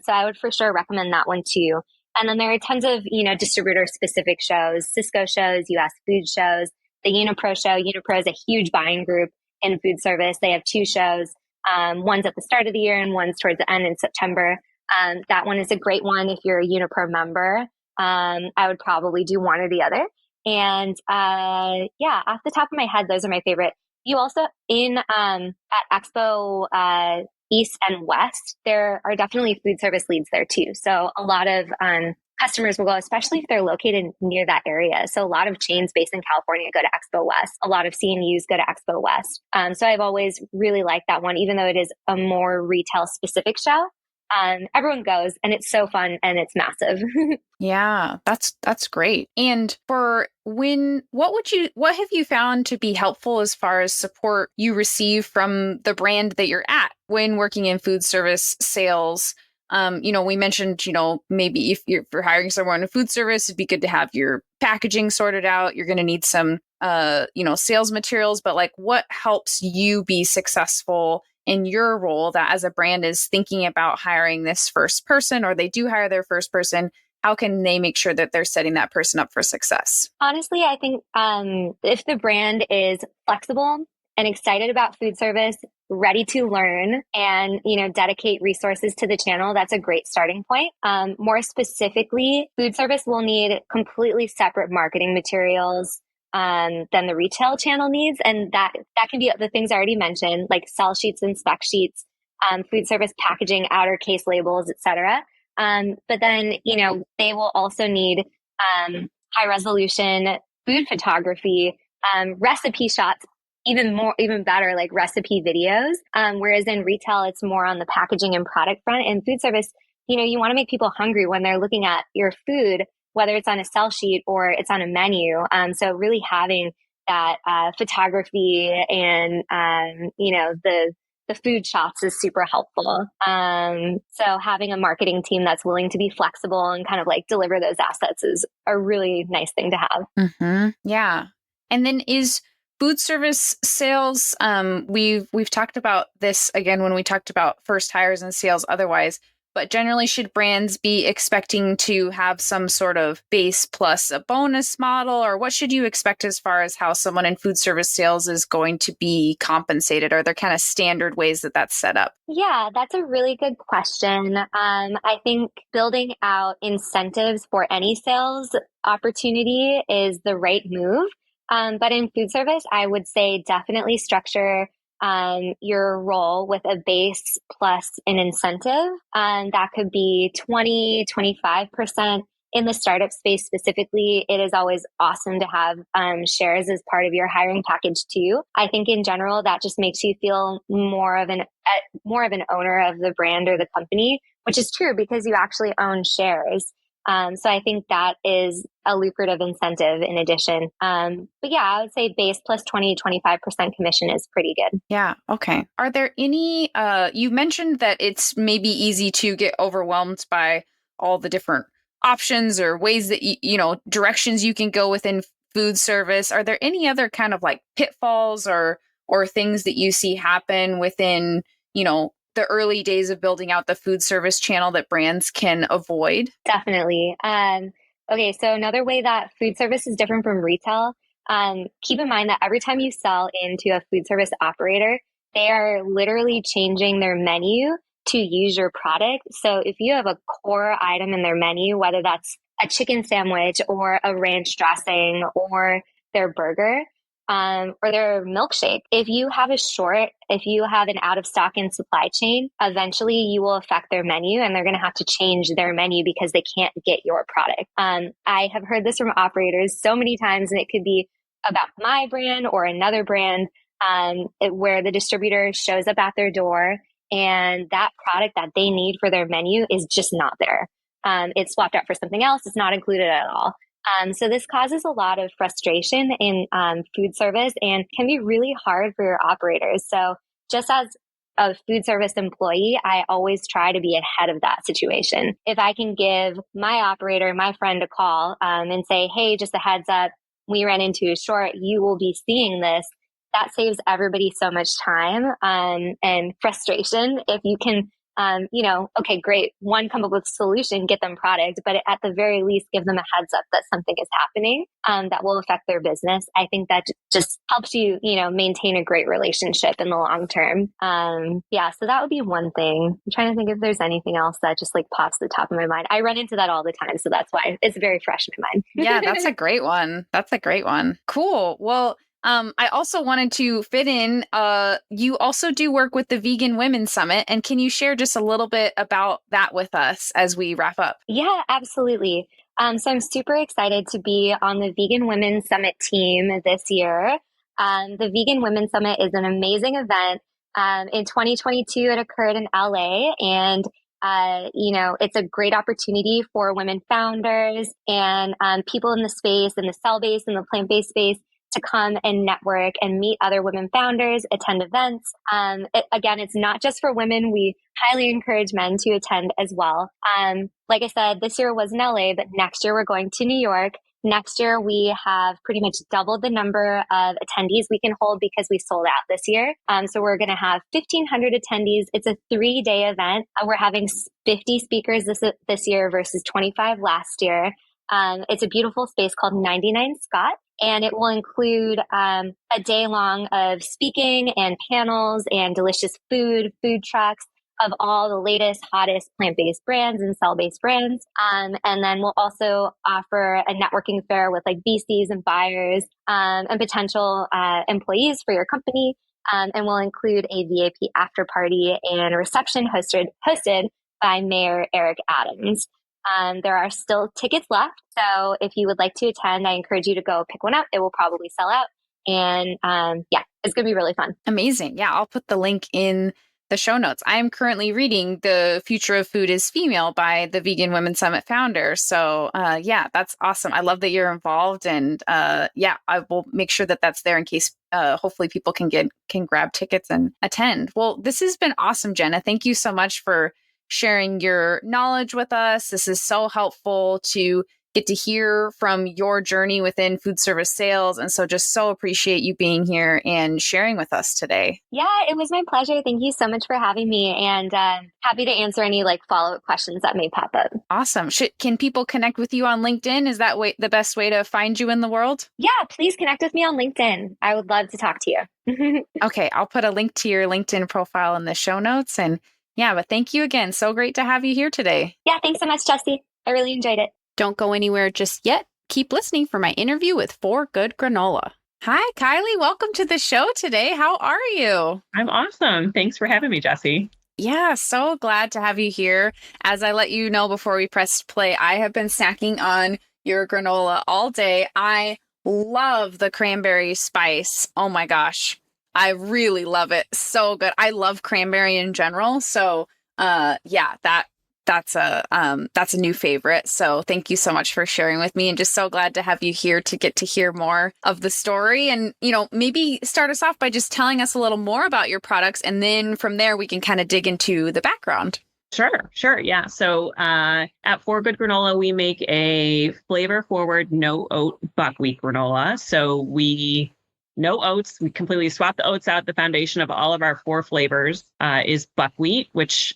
So I would for sure recommend that one too. And then there are tons of, distributor specific shows, Cisco shows, US food shows, the Unipro show. Unipro is a huge buying group in food service. They have two shows. One's at the start of the year and one's towards the end in September. That one is a great one if you're a Unipro member. I would probably do one or the other. And off the top of my head, those are my favorite. You also at Expo East and West, there are definitely food service leads there too. So a lot of customers will go, especially if they're located near that area. So a lot of chains based in California go to Expo West. A lot of CNUs go to Expo West. So I've always really liked that one, even though it is a more retail specific show. Everyone goes, and it's so fun and it's massive.
Yeah, that's great. And what have you found to be helpful as far as support you receive from the brand that you're at when working in food service sales? We mentioned, maybe if you're hiring someone in food service, it'd be good to have your packaging sorted out. You're going to need some, sales materials, but like what helps you be successful in your role that as a brand is thinking about hiring this first person, or they do hire their first person? how can they make sure that they're setting that person up for success?
Honestly, I think if the brand is flexible and excited about food service, ready to learn and, dedicate resources to the channel, that's a great starting point. More specifically, food service will need completely separate marketing materials than the retail channel needs. And that can be the things I already mentioned, like sell sheets and spec sheets, food service packaging, outer case labels, etc. But then, they will also need high resolution food photography, recipe shots, even better, like recipe videos. Whereas in retail, it's more on the packaging and product front. And food service, you want to make people hungry when they're looking at your food, whether it's on a sell sheet or it's on a menu. So really having that photography and, the food shots is super helpful. So having a marketing team that's willing to be flexible and kind of like deliver those assets is a really nice thing to have.
Mm-hmm. Yeah. And then is food service sales, we've talked about this again when we talked about first hires and sales otherwise, but generally should brands be expecting to have some sort of base plus a bonus model, or what should you expect as far as how someone in food service sales is going to be compensated? Are there kind of standard ways that that's set up?
Yeah, that's a really good question. I think building out incentives for any sales opportunity is the right move. But in food service, I would say definitely structure your role with a base plus an incentive. That could be 20, 25%. In the startup space specifically, it is always awesome to have shares as part of your hiring package too. I think in general, that just makes you feel more of an owner of the brand or the company, which is true because you actually own shares. So I think that is a lucrative incentive in addition. But yeah, I would say base plus 20, 25% commission is pretty good.
Yeah. Okay. Are there any, you mentioned that it's maybe easy to get overwhelmed by all the different options or ways that, directions you can go within food service. Are there any other kind of like pitfalls or things that you see happen within, the early days of building out the food service channel that brands can avoid?
Definitely. Okay, so another way that food service is different from retail, keep in mind that every time you sell into a food service operator, they are literally changing their menu to use your product. So if you have a core item in their menu, whether that's a chicken sandwich or a ranch dressing or their burger, or their milkshake. If you have an out of stock in supply chain, eventually you will affect their menu and they're going to have to change their menu because they can't get your product. I have heard this from operators so many times, and it could be about my brand or another brand, where the distributor shows up at their door and that product that they need for their menu is just not there. It's swapped out for something else. It's not included at all. So this causes a lot of frustration in food service and can be really hard for your operators. So just as a food service employee, I always try to be ahead of that situation. If I can give my operator, my friend, a call and say, hey, just a heads up, we ran into a short, you will be seeing this. That saves everybody so much time and frustration. If you can okay, great. One, come up with a solution, get them product, but at the very least, give them a heads up that something is happening that will affect their business. I think that just helps you, maintain a great relationship in the long term. So that would be one thing. I'm trying to think if there's anything else that just like pops to the top of my mind. I run into that all the time, so that's why it's very fresh in my mind.
Yeah, that's a great one. Cool. Well, I also wanted to fit in, you also do work with the Vegan Women's Summit, and can you share just a little bit about that with us as we wrap up?
Yeah, absolutely. So I'm super excited to be on the Vegan Women's Summit team this year. The Vegan Women's Summit is an amazing event. In 2022, it occurred in LA, and it's a great opportunity for women founders and people in the space, in the cell-based and the plant-based space, to come and network and meet other women founders, attend events. Again, it's not just for women. We highly encourage men to attend as well. Like I said, this year was in LA, but next year we're going to New York. Next year, we have pretty much doubled the number of attendees we can hold because we sold out this year. So we're going to have 1,500 attendees. It's a 3-day event. We're having 50 speakers this year versus 25 last year. It's a beautiful space called 99 Scott, and it will include a day long of speaking and panels and delicious food trucks of all the latest, hottest plant-based brands and cell-based brands. And then we'll also offer a networking fair with like VCs and buyers and potential employees for your company. And we'll include a VIP after party and a reception hosted by Mayor Eric Adams. There are still tickets left. So if you would like to attend, I encourage you to go pick one up. It will probably sell out. And it's going to be really fun.
Amazing. Yeah, I'll put the link in the show notes. I'm currently reading The Future of Food is Female by the Vegan Women Summit founder. So that's awesome. I love that you're involved. And I will make sure that that's there in case hopefully people can grab tickets and attend. Well, this has been awesome, Jenna. Thank you so much for sharing your knowledge with us. This is so helpful to get to hear from your journey within food service sales. And so just so appreciate you being here and sharing with us today.
Yeah, it was my pleasure. Thank you so much for having me, and happy to answer any follow-up questions that may pop up.
Awesome. Can people connect with you on LinkedIn? Is that the best way to find you in the world?
Yeah, please connect with me on LinkedIn. I would love to talk to you.
Okay, I'll put a link to your LinkedIn profile in the show notes. And but thank you again. So great to have you here today.
Yeah, thanks so much, Jessie. I really enjoyed it.
Don't go anywhere just yet. Keep listening for my interview with For Good Granola. Hi, Kiley. Welcome to the show today. How are you?
I'm awesome. Thanks for having me, Jessie.
Yeah, so glad to have you here. As I let you know before we pressed play, I have been snacking on your granola all day. I love the cranberry spice. Oh my gosh. I really love it. So good. I love cranberry in general. So that's a new favorite. So thank you so much for sharing with me, and just so glad to have you here to get to hear more of the story. And, maybe start us off by just telling us a little more about your products. And then from there, we can kind of dig into the background.
Sure. Yeah. So at For Good Granola, we make a flavor forward, no oat buckwheat granola. So no oats. We completely swap the oats out. The foundation of all of our 4 flavors is buckwheat, which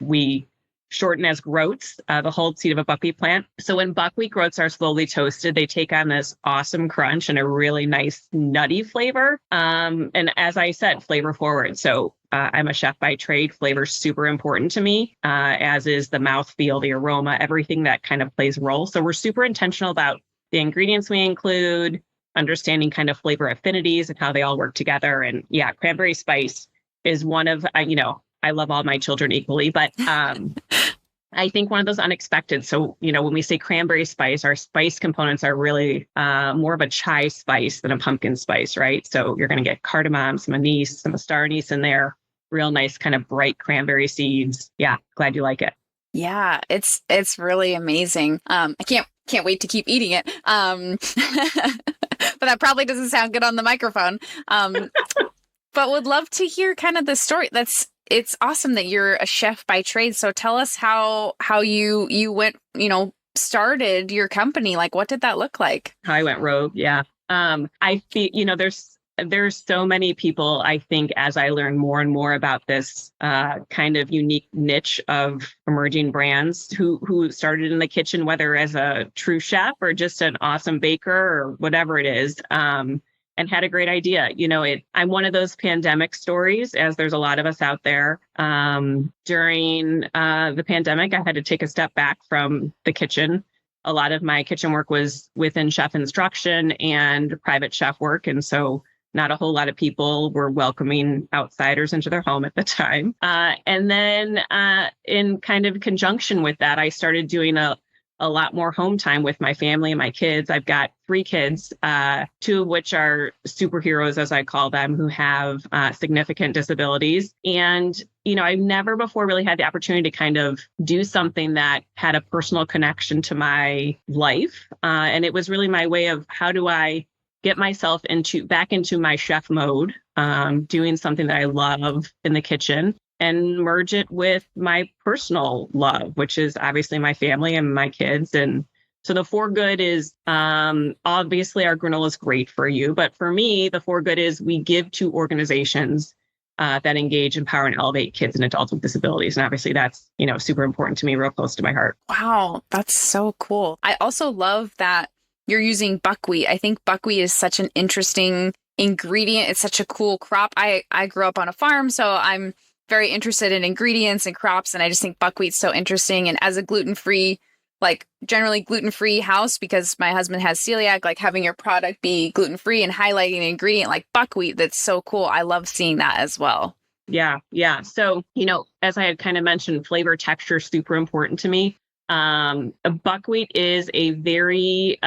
we shorten as groats, the whole seed of a buckwheat plant. So when buckwheat groats are slowly toasted, they take on this awesome crunch and a really nice nutty flavor. And as I said, flavor forward. So I'm a chef by trade. Flavor's super important to me, as is the mouthfeel, the aroma, everything that kind of plays a role. So we're super intentional about the ingredients we include, understanding kind of flavor affinities and how they all work together. And yeah, cranberry spice is one of, I love all my children equally, but I think one of those unexpected. So, when we say cranberry spice, our spice components are really more of a chai spice than a pumpkin spice, right? So you're going to get cardamom, some anise, some star anise in there, real nice kind of bright cranberry seeds. Yeah, glad you like it.
Yeah, it's really amazing. I can't wait to keep eating it. But that probably doesn't sound good on the microphone. But would love to hear kind of the story. It's awesome that you're a chef by trade. So tell us how you went, started your company. Like, what did that look like?
How I went rogue. Yeah. I feel, there's so many people, I think, as I learn more and more about this kind of unique niche of emerging brands who started in the kitchen, whether as a true chef or just an awesome baker or whatever it is, and had a great idea. I'm one of those pandemic stories, as there's a lot of us out there. During the pandemic, I had to take a step back from the kitchen. A lot of my kitchen work was within chef instruction and private chef work. And so not a whole lot of people were welcoming outsiders into their home at the time. And then in kind of conjunction with that, I started doing a lot more home time with my family and my kids. I've got 3 kids, 2 of which are superheroes, as I call them, who have significant disabilities. And, I've never before really had the opportunity to kind of do something that had a personal connection to my life. And it was really my way of, how do I get myself back into my chef mode, doing something that I love in the kitchen, and merge it with my personal love, which is obviously my family and my kids. And So the For Good is obviously our granola is great for you. But for me, the For Good is we give to organizations that engage, empower, and elevate kids and adults with disabilities. And obviously that's, super important to me, real close to my heart.
Wow, that's so cool. I also love that you're using buckwheat. I think buckwheat is such an interesting ingredient. It's such a cool crop. I grew up on a farm, so I'm very interested in ingredients and crops. And I just think buckwheat's so interesting. And as a gluten-free, generally gluten-free house, because my husband has celiac, having your product be gluten-free and highlighting an ingredient like buckwheat, that's so cool. I love seeing that as well.
Yeah. Yeah. So, as I had kind of mentioned, flavor, texture, super important to me. Buckwheat is a very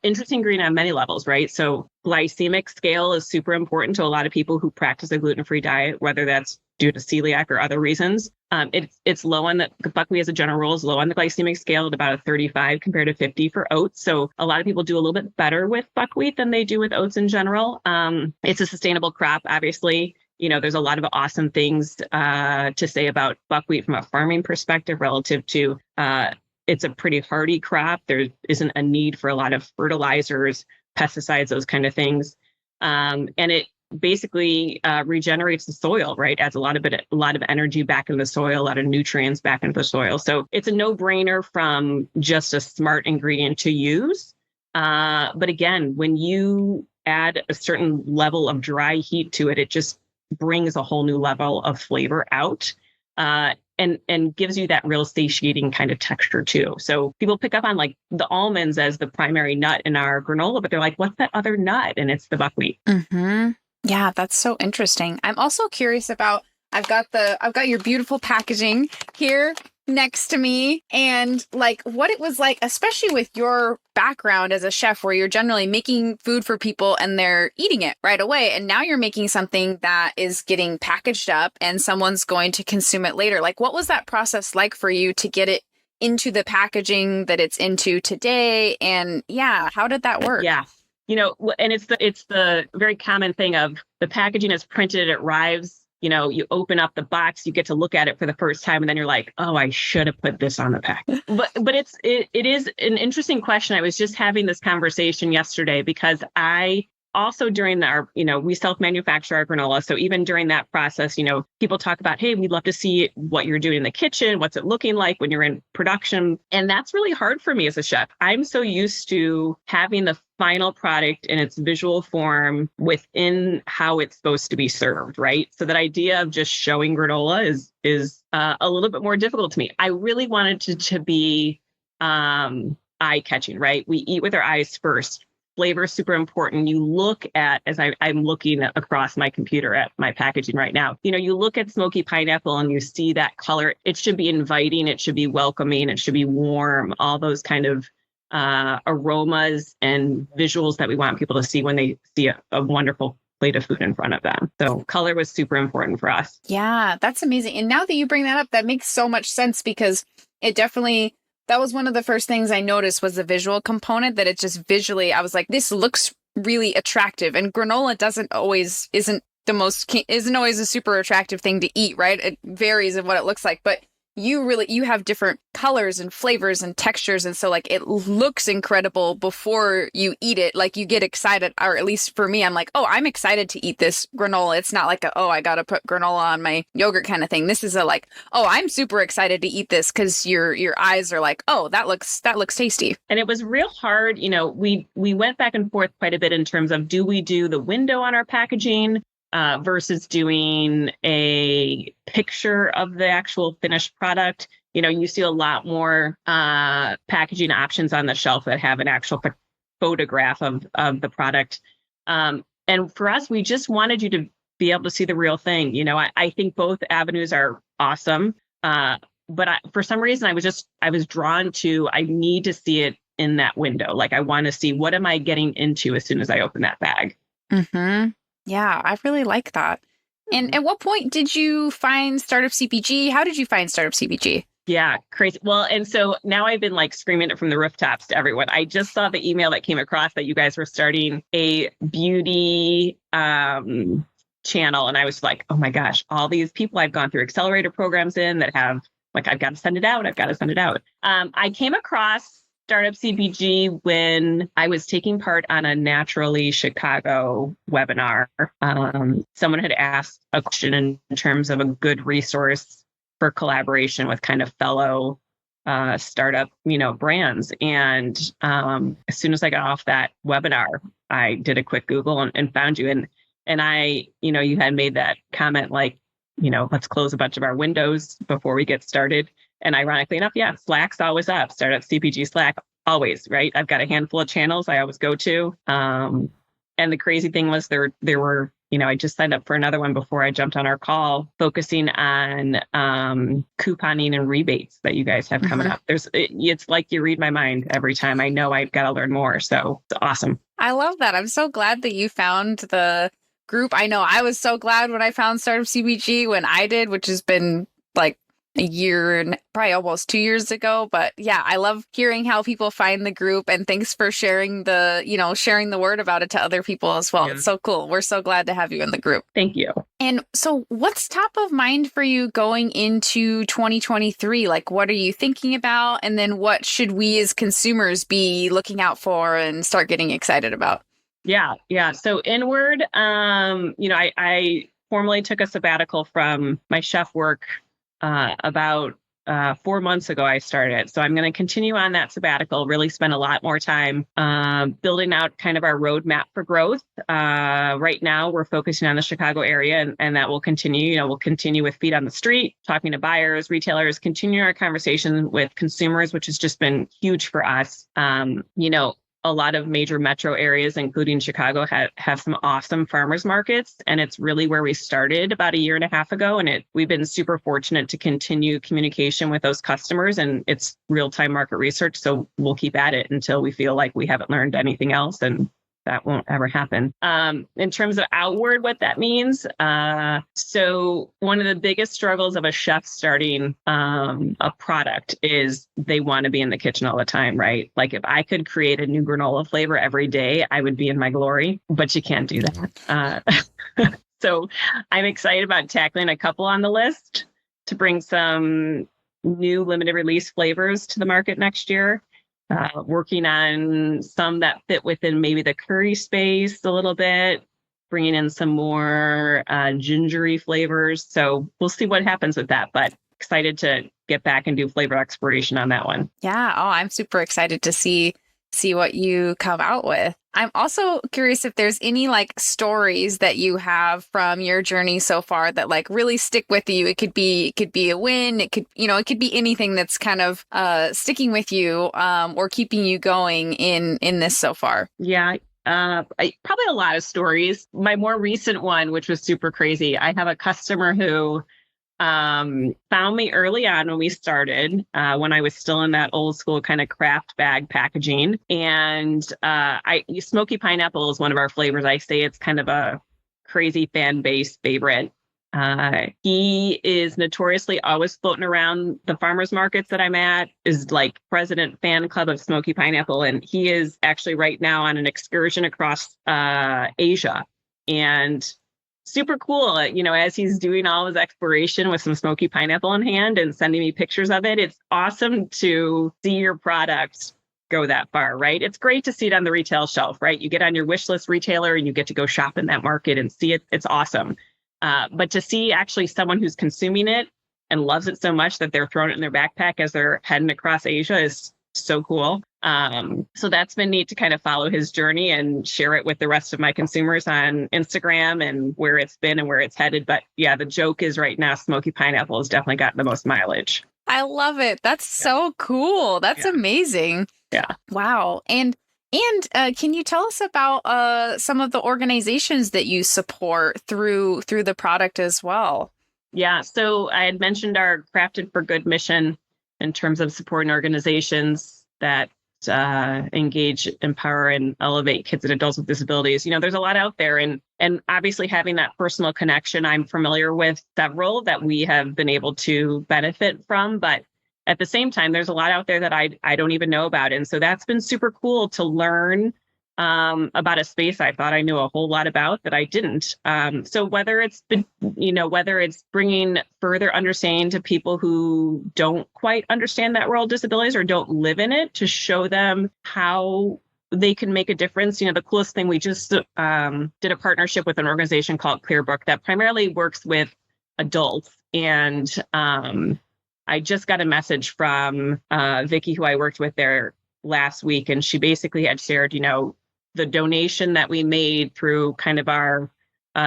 interesting ingredient on many levels, right? So glycemic scale is super important to a lot of people who practice a gluten-free diet, whether that's due to celiac or other reasons. It's low on the buckwheat as a general rule is low on the glycemic scale at about a 35 compared to 50 for oats. So a lot of people do a little bit better with buckwheat than they do with oats in general. It's a sustainable crop, obviously. There's a lot of awesome things to say about buckwheat from a farming perspective relative to it's a pretty hardy crop. There isn't a need for a lot of fertilizers, pesticides, those kind of things. And it basically regenerates the soil, right? Adds a lot of energy back into the soil, a lot of nutrients back into the soil. So it's a no-brainer from just a smart ingredient to use. But again, when you add a certain level of dry heat to it, it just brings a whole new level of flavor out and gives you that real satiating kind of texture too. So people pick up on the almonds as the primary nut in our granola, but they're like, what's that other nut? And it's the buckwheat.
Mm-hmm. Yeah, that's so interesting. I'm also curious about, I've got your beautiful packaging here next to me, and what it was like, especially with your background as a chef where you're generally making food for people and they're eating it right away. And now you're making something that is getting packaged up and someone's going to consume it later. What was that process like for you to get it into the packaging that it's into today? And yeah, how did that work?
Yeah. And it's the very common thing of the packaging is printed, it arrives, you open up the box, you get to look at it for the first time, and then you're like, oh, I should have put this on the pack. But it is an interesting question. I was just having this conversation yesterday because I also during we self-manufacture our granola. So even during that process, people talk about, hey, we'd love to see what you're doing in the kitchen. What's it looking like when you're in production? And that's really hard for me as a chef. I'm so used to having the final product in its visual form within how it's supposed to be served, right? So that idea of just showing granola is a little bit more difficult to me. I really wanted to be eye-catching, right? We eat with our eyes first. Flavor is super important. You look at, as I'm looking across my computer at my packaging right now, you look at smoky pineapple and you see that color. It should be inviting. It should be welcoming. It should be warm. All those kind of aromas and visuals that we want people to see when they see a wonderful plate of food in front of them. So color was super important for us.
Yeah, that's amazing. And now that you bring that up, that makes so much sense because it definitely... That was one of the first things I noticed was the visual component, that it just visually, I was like, this looks really attractive. And granola isn't always a super attractive thing to eat, right? It varies in what it looks like, but you have different colors and flavors and textures. And so it looks incredible before you eat it. You get excited, or at least for me, I'm like, oh, I'm excited to eat this granola. It's not I got to put granola on my yogurt kind of thing. This is oh, I'm super excited to eat this because your eyes are like, oh, that looks tasty.
And it was real hard. We went back and forth quite a bit in terms of, do we do the window on our packaging versus doing a picture of the actual finished product. You see a lot more packaging options on the shelf that have an actual photograph of the product. And for us, we just wanted you to be able to see the real thing. I think both avenues are awesome. But for some reason, I was drawn to, I need to see it in that window. I want to see, what am I getting into as soon as I open that bag?
Mm-hmm. Yeah, I really like that. And at what point did you find Startup CPG? How did you find Startup CPG?
Yeah, crazy. Well, and so now I've been screaming it from the rooftops to everyone. I just saw the email that came across that you guys were starting a beauty channel. And I was like, oh my gosh, all these people I've gone through accelerator programs in that have I've got to send it out. I've got to send it out. I came across Startup CPG when I was taking part on a Naturally Chicago webinar. Someone had asked a question in terms of a good resource for collaboration with kind of fellow startup, brands. And as soon as I got off that webinar, I did a quick Google and found you. And I, you had made that comment like, let's close a bunch of our windows before we get started. And ironically enough, yeah, Slack's always up. Startup CPG Slack, always, right? I've got a handful of channels I always go to. And the crazy thing was there were, I just signed up for another one before I jumped on our call, focusing on couponing and rebates that you guys have coming up. It's like you read my mind every time. I know I've got to learn more. So it's awesome.
I love that. I'm so glad that you found the group. I know I was so glad when I found Startup CPG when I did, which has been like a year and probably almost 2 years ago. But yeah, I love hearing how people find the group, and thanks for sharing the word about it to other people as well. Yeah. It's so cool. We're so glad to have you in the group.
Thank you.
And so what's top of mind for you going into 2023? Like, what are you thinking about? And then what should we as consumers be looking out for and start getting excited about?
Yeah. So inward, I formally took a sabbatical from my chef work about 4 months ago. I started. So I'm going to continue on that sabbatical, really spend a lot more time building out kind of our roadmap for growth. Right now, we're focusing on the Chicago area, and that will continue. We'll continue with feet on the street, talking to buyers, retailers, continue our conversation with consumers, which has just been huge for us. A lot of major metro areas, including Chicago, have some awesome farmers markets. And it's really where we started about 1.5 years ago. And we've been super fortunate to continue communication with those customers. And it's real-time market research. So we'll keep at it until we feel like we haven't learned anything else. And that won't ever happen. In terms of outward, what that means. So one of the biggest struggles of a chef starting a product is they want to be in the kitchen all the time, right? Like if I could create a new granola flavor every day, I would be in my glory, but you can't do that. So I'm excited about tackling a couple on the list to bring some new limited release flavors to the market next year. Working on some that fit within maybe the curry space a little bit, bringing in some more gingery flavors. So we'll see what happens with that, but excited to get back and do flavor exploration on that one.
Yeah. Oh, I'm super excited to see what you come out with. I'm also curious if there's any like stories that you have from your journey so far that like really stick with you. It could be a win. It could be anything that's kind of sticking with you or keeping you going in this so far.
Yeah. Probably a lot of stories. My more recent one, which was super crazy. I have a customer who found me early on when we started, when I was still in that old school kind of craft bag packaging. And smoky pineapple is one of our flavors. I say it's kind of a crazy fan base favorite. He is notoriously always floating around the farmers markets that I'm at, is like president fan club of smoky pineapple. And he is actually right now on an excursion across Asia. And super cool, as he's doing all his exploration with some smoky pineapple in hand and sending me pictures of it. It's awesome to see your product go that far, right? It's great to see it on the retail shelf, right? You get on your wish list retailer and you get to go shop in that market and see it. It's awesome. But to see actually someone who's consuming it and loves it so much that they're throwing it in their backpack as they're heading across Asia is so cool. So that's been neat to kind of follow his journey and share it with the rest of my consumers on Instagram and where it's been and where it's headed. But yeah, the joke is right now, smoky pineapple has definitely gotten the most mileage.
I love it. That's so cool. That's amazing.
Yeah.
Wow. And can you tell us about some of the organizations that you support through the product as well?
Yeah. So I had mentioned our Crafted for Good mission in terms of supporting organizations that engage, empower, and elevate kids and adults with disabilities. There's a lot out there, and obviously having that personal connection, I'm familiar with several that we have been able to benefit from, but at the same time, there's a lot out there that I don't even know about. And so that's been super cool to learn about a space I thought I knew a whole lot about that I didn't. So whether it's bringing further understanding to people who don't quite understand that world of disabilities or don't live in it, to show them how they can make a difference. The coolest thing, we just did a partnership with an organization called Clearbrook that primarily works with adults. And I just got a message from Vicky, who I worked with there last week, and she basically had shared, the donation that we made through kind of our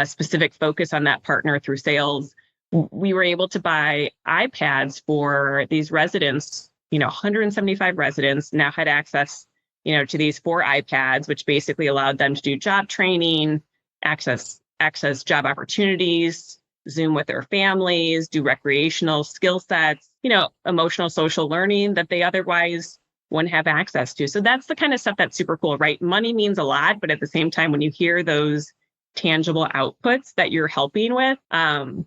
specific focus on that partner through sales. We were able to buy iPads for these residents. 175 residents now had access, to these 4 iPads, which basically allowed them to do job training, access job opportunities, Zoom with their families, do recreational skill sets, emotional social learning that they otherwise wouldn't have access to. So that's the kind of stuff that's super cool, right? Money means a lot, but at the same time, when you hear those tangible outputs that you're helping with,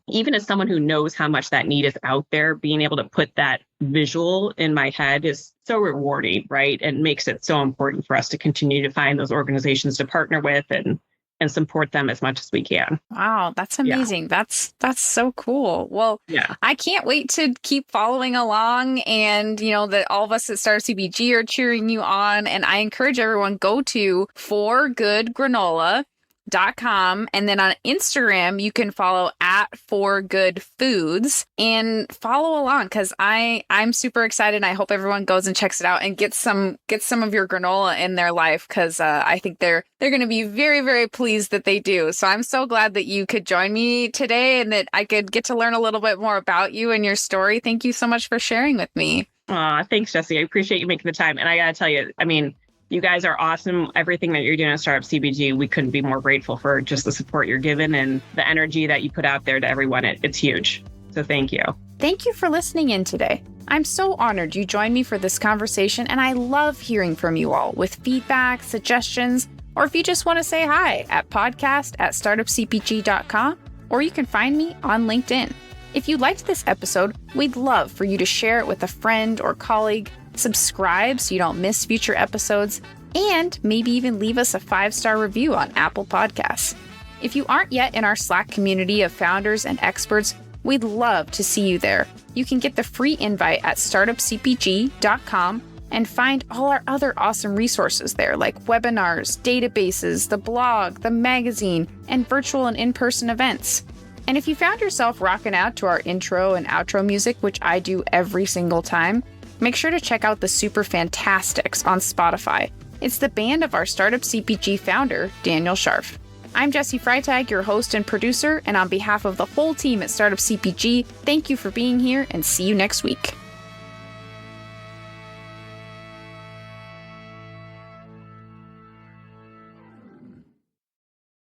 even as someone who knows how much that need is out there, being able to put that visual in my head is so rewarding, right? And makes it so important for us to continue to find those organizations to partner with and support them as much as we can.
Wow, that's amazing. Yeah. That's so cool. Well, yeah. I can't wait to keep following along, and that all of us at Startup CPG are cheering you on. And I encourage everyone, go to forgoodgranola.com, and then on Instagram you can follow at forgoodfoods and follow along, because I'm super excited. I hope everyone goes and checks it out and gets some of your granola in their life, because I think they're going to be very, very pleased that they do. So I'm so glad that you could join me today and that I could get to learn a little bit more about you and your story. Thank you so much for sharing with me.
Thanks, Jessie. I appreciate you making the time. And I got to tell you, you guys are awesome. Everything that you're doing at Startup CPG, we couldn't be more grateful for just the support you're given and the energy that you put out there to everyone. It's huge. So thank you.
Thank you for listening in today. I'm so honored you joined me for this conversation, and I love hearing from you all with feedback, suggestions, or if you just want to say hi at podcast@startupcpg.com, or you can find me on LinkedIn. If you liked this episode, we'd love for you to share it with a friend or colleague, subscribe so you don't miss future episodes, and maybe even leave us a 5-star review on Apple Podcasts. If you aren't yet in our Slack community of founders and experts, we'd love to see you there. You can get the free invite at startupcpg.com and find all our other awesome resources there, like webinars, databases, the blog, the magazine, and virtual and in-person events. And if you found yourself rocking out to our intro and outro music, which I do every single time, make sure to check out the Super Fantastics on Spotify. It's the band of our Startup CPG founder, Daniel Scharf. I'm Jessie Freitag, your host and producer, and on behalf of the whole team at Startup CPG, thank you for being here and see you next week.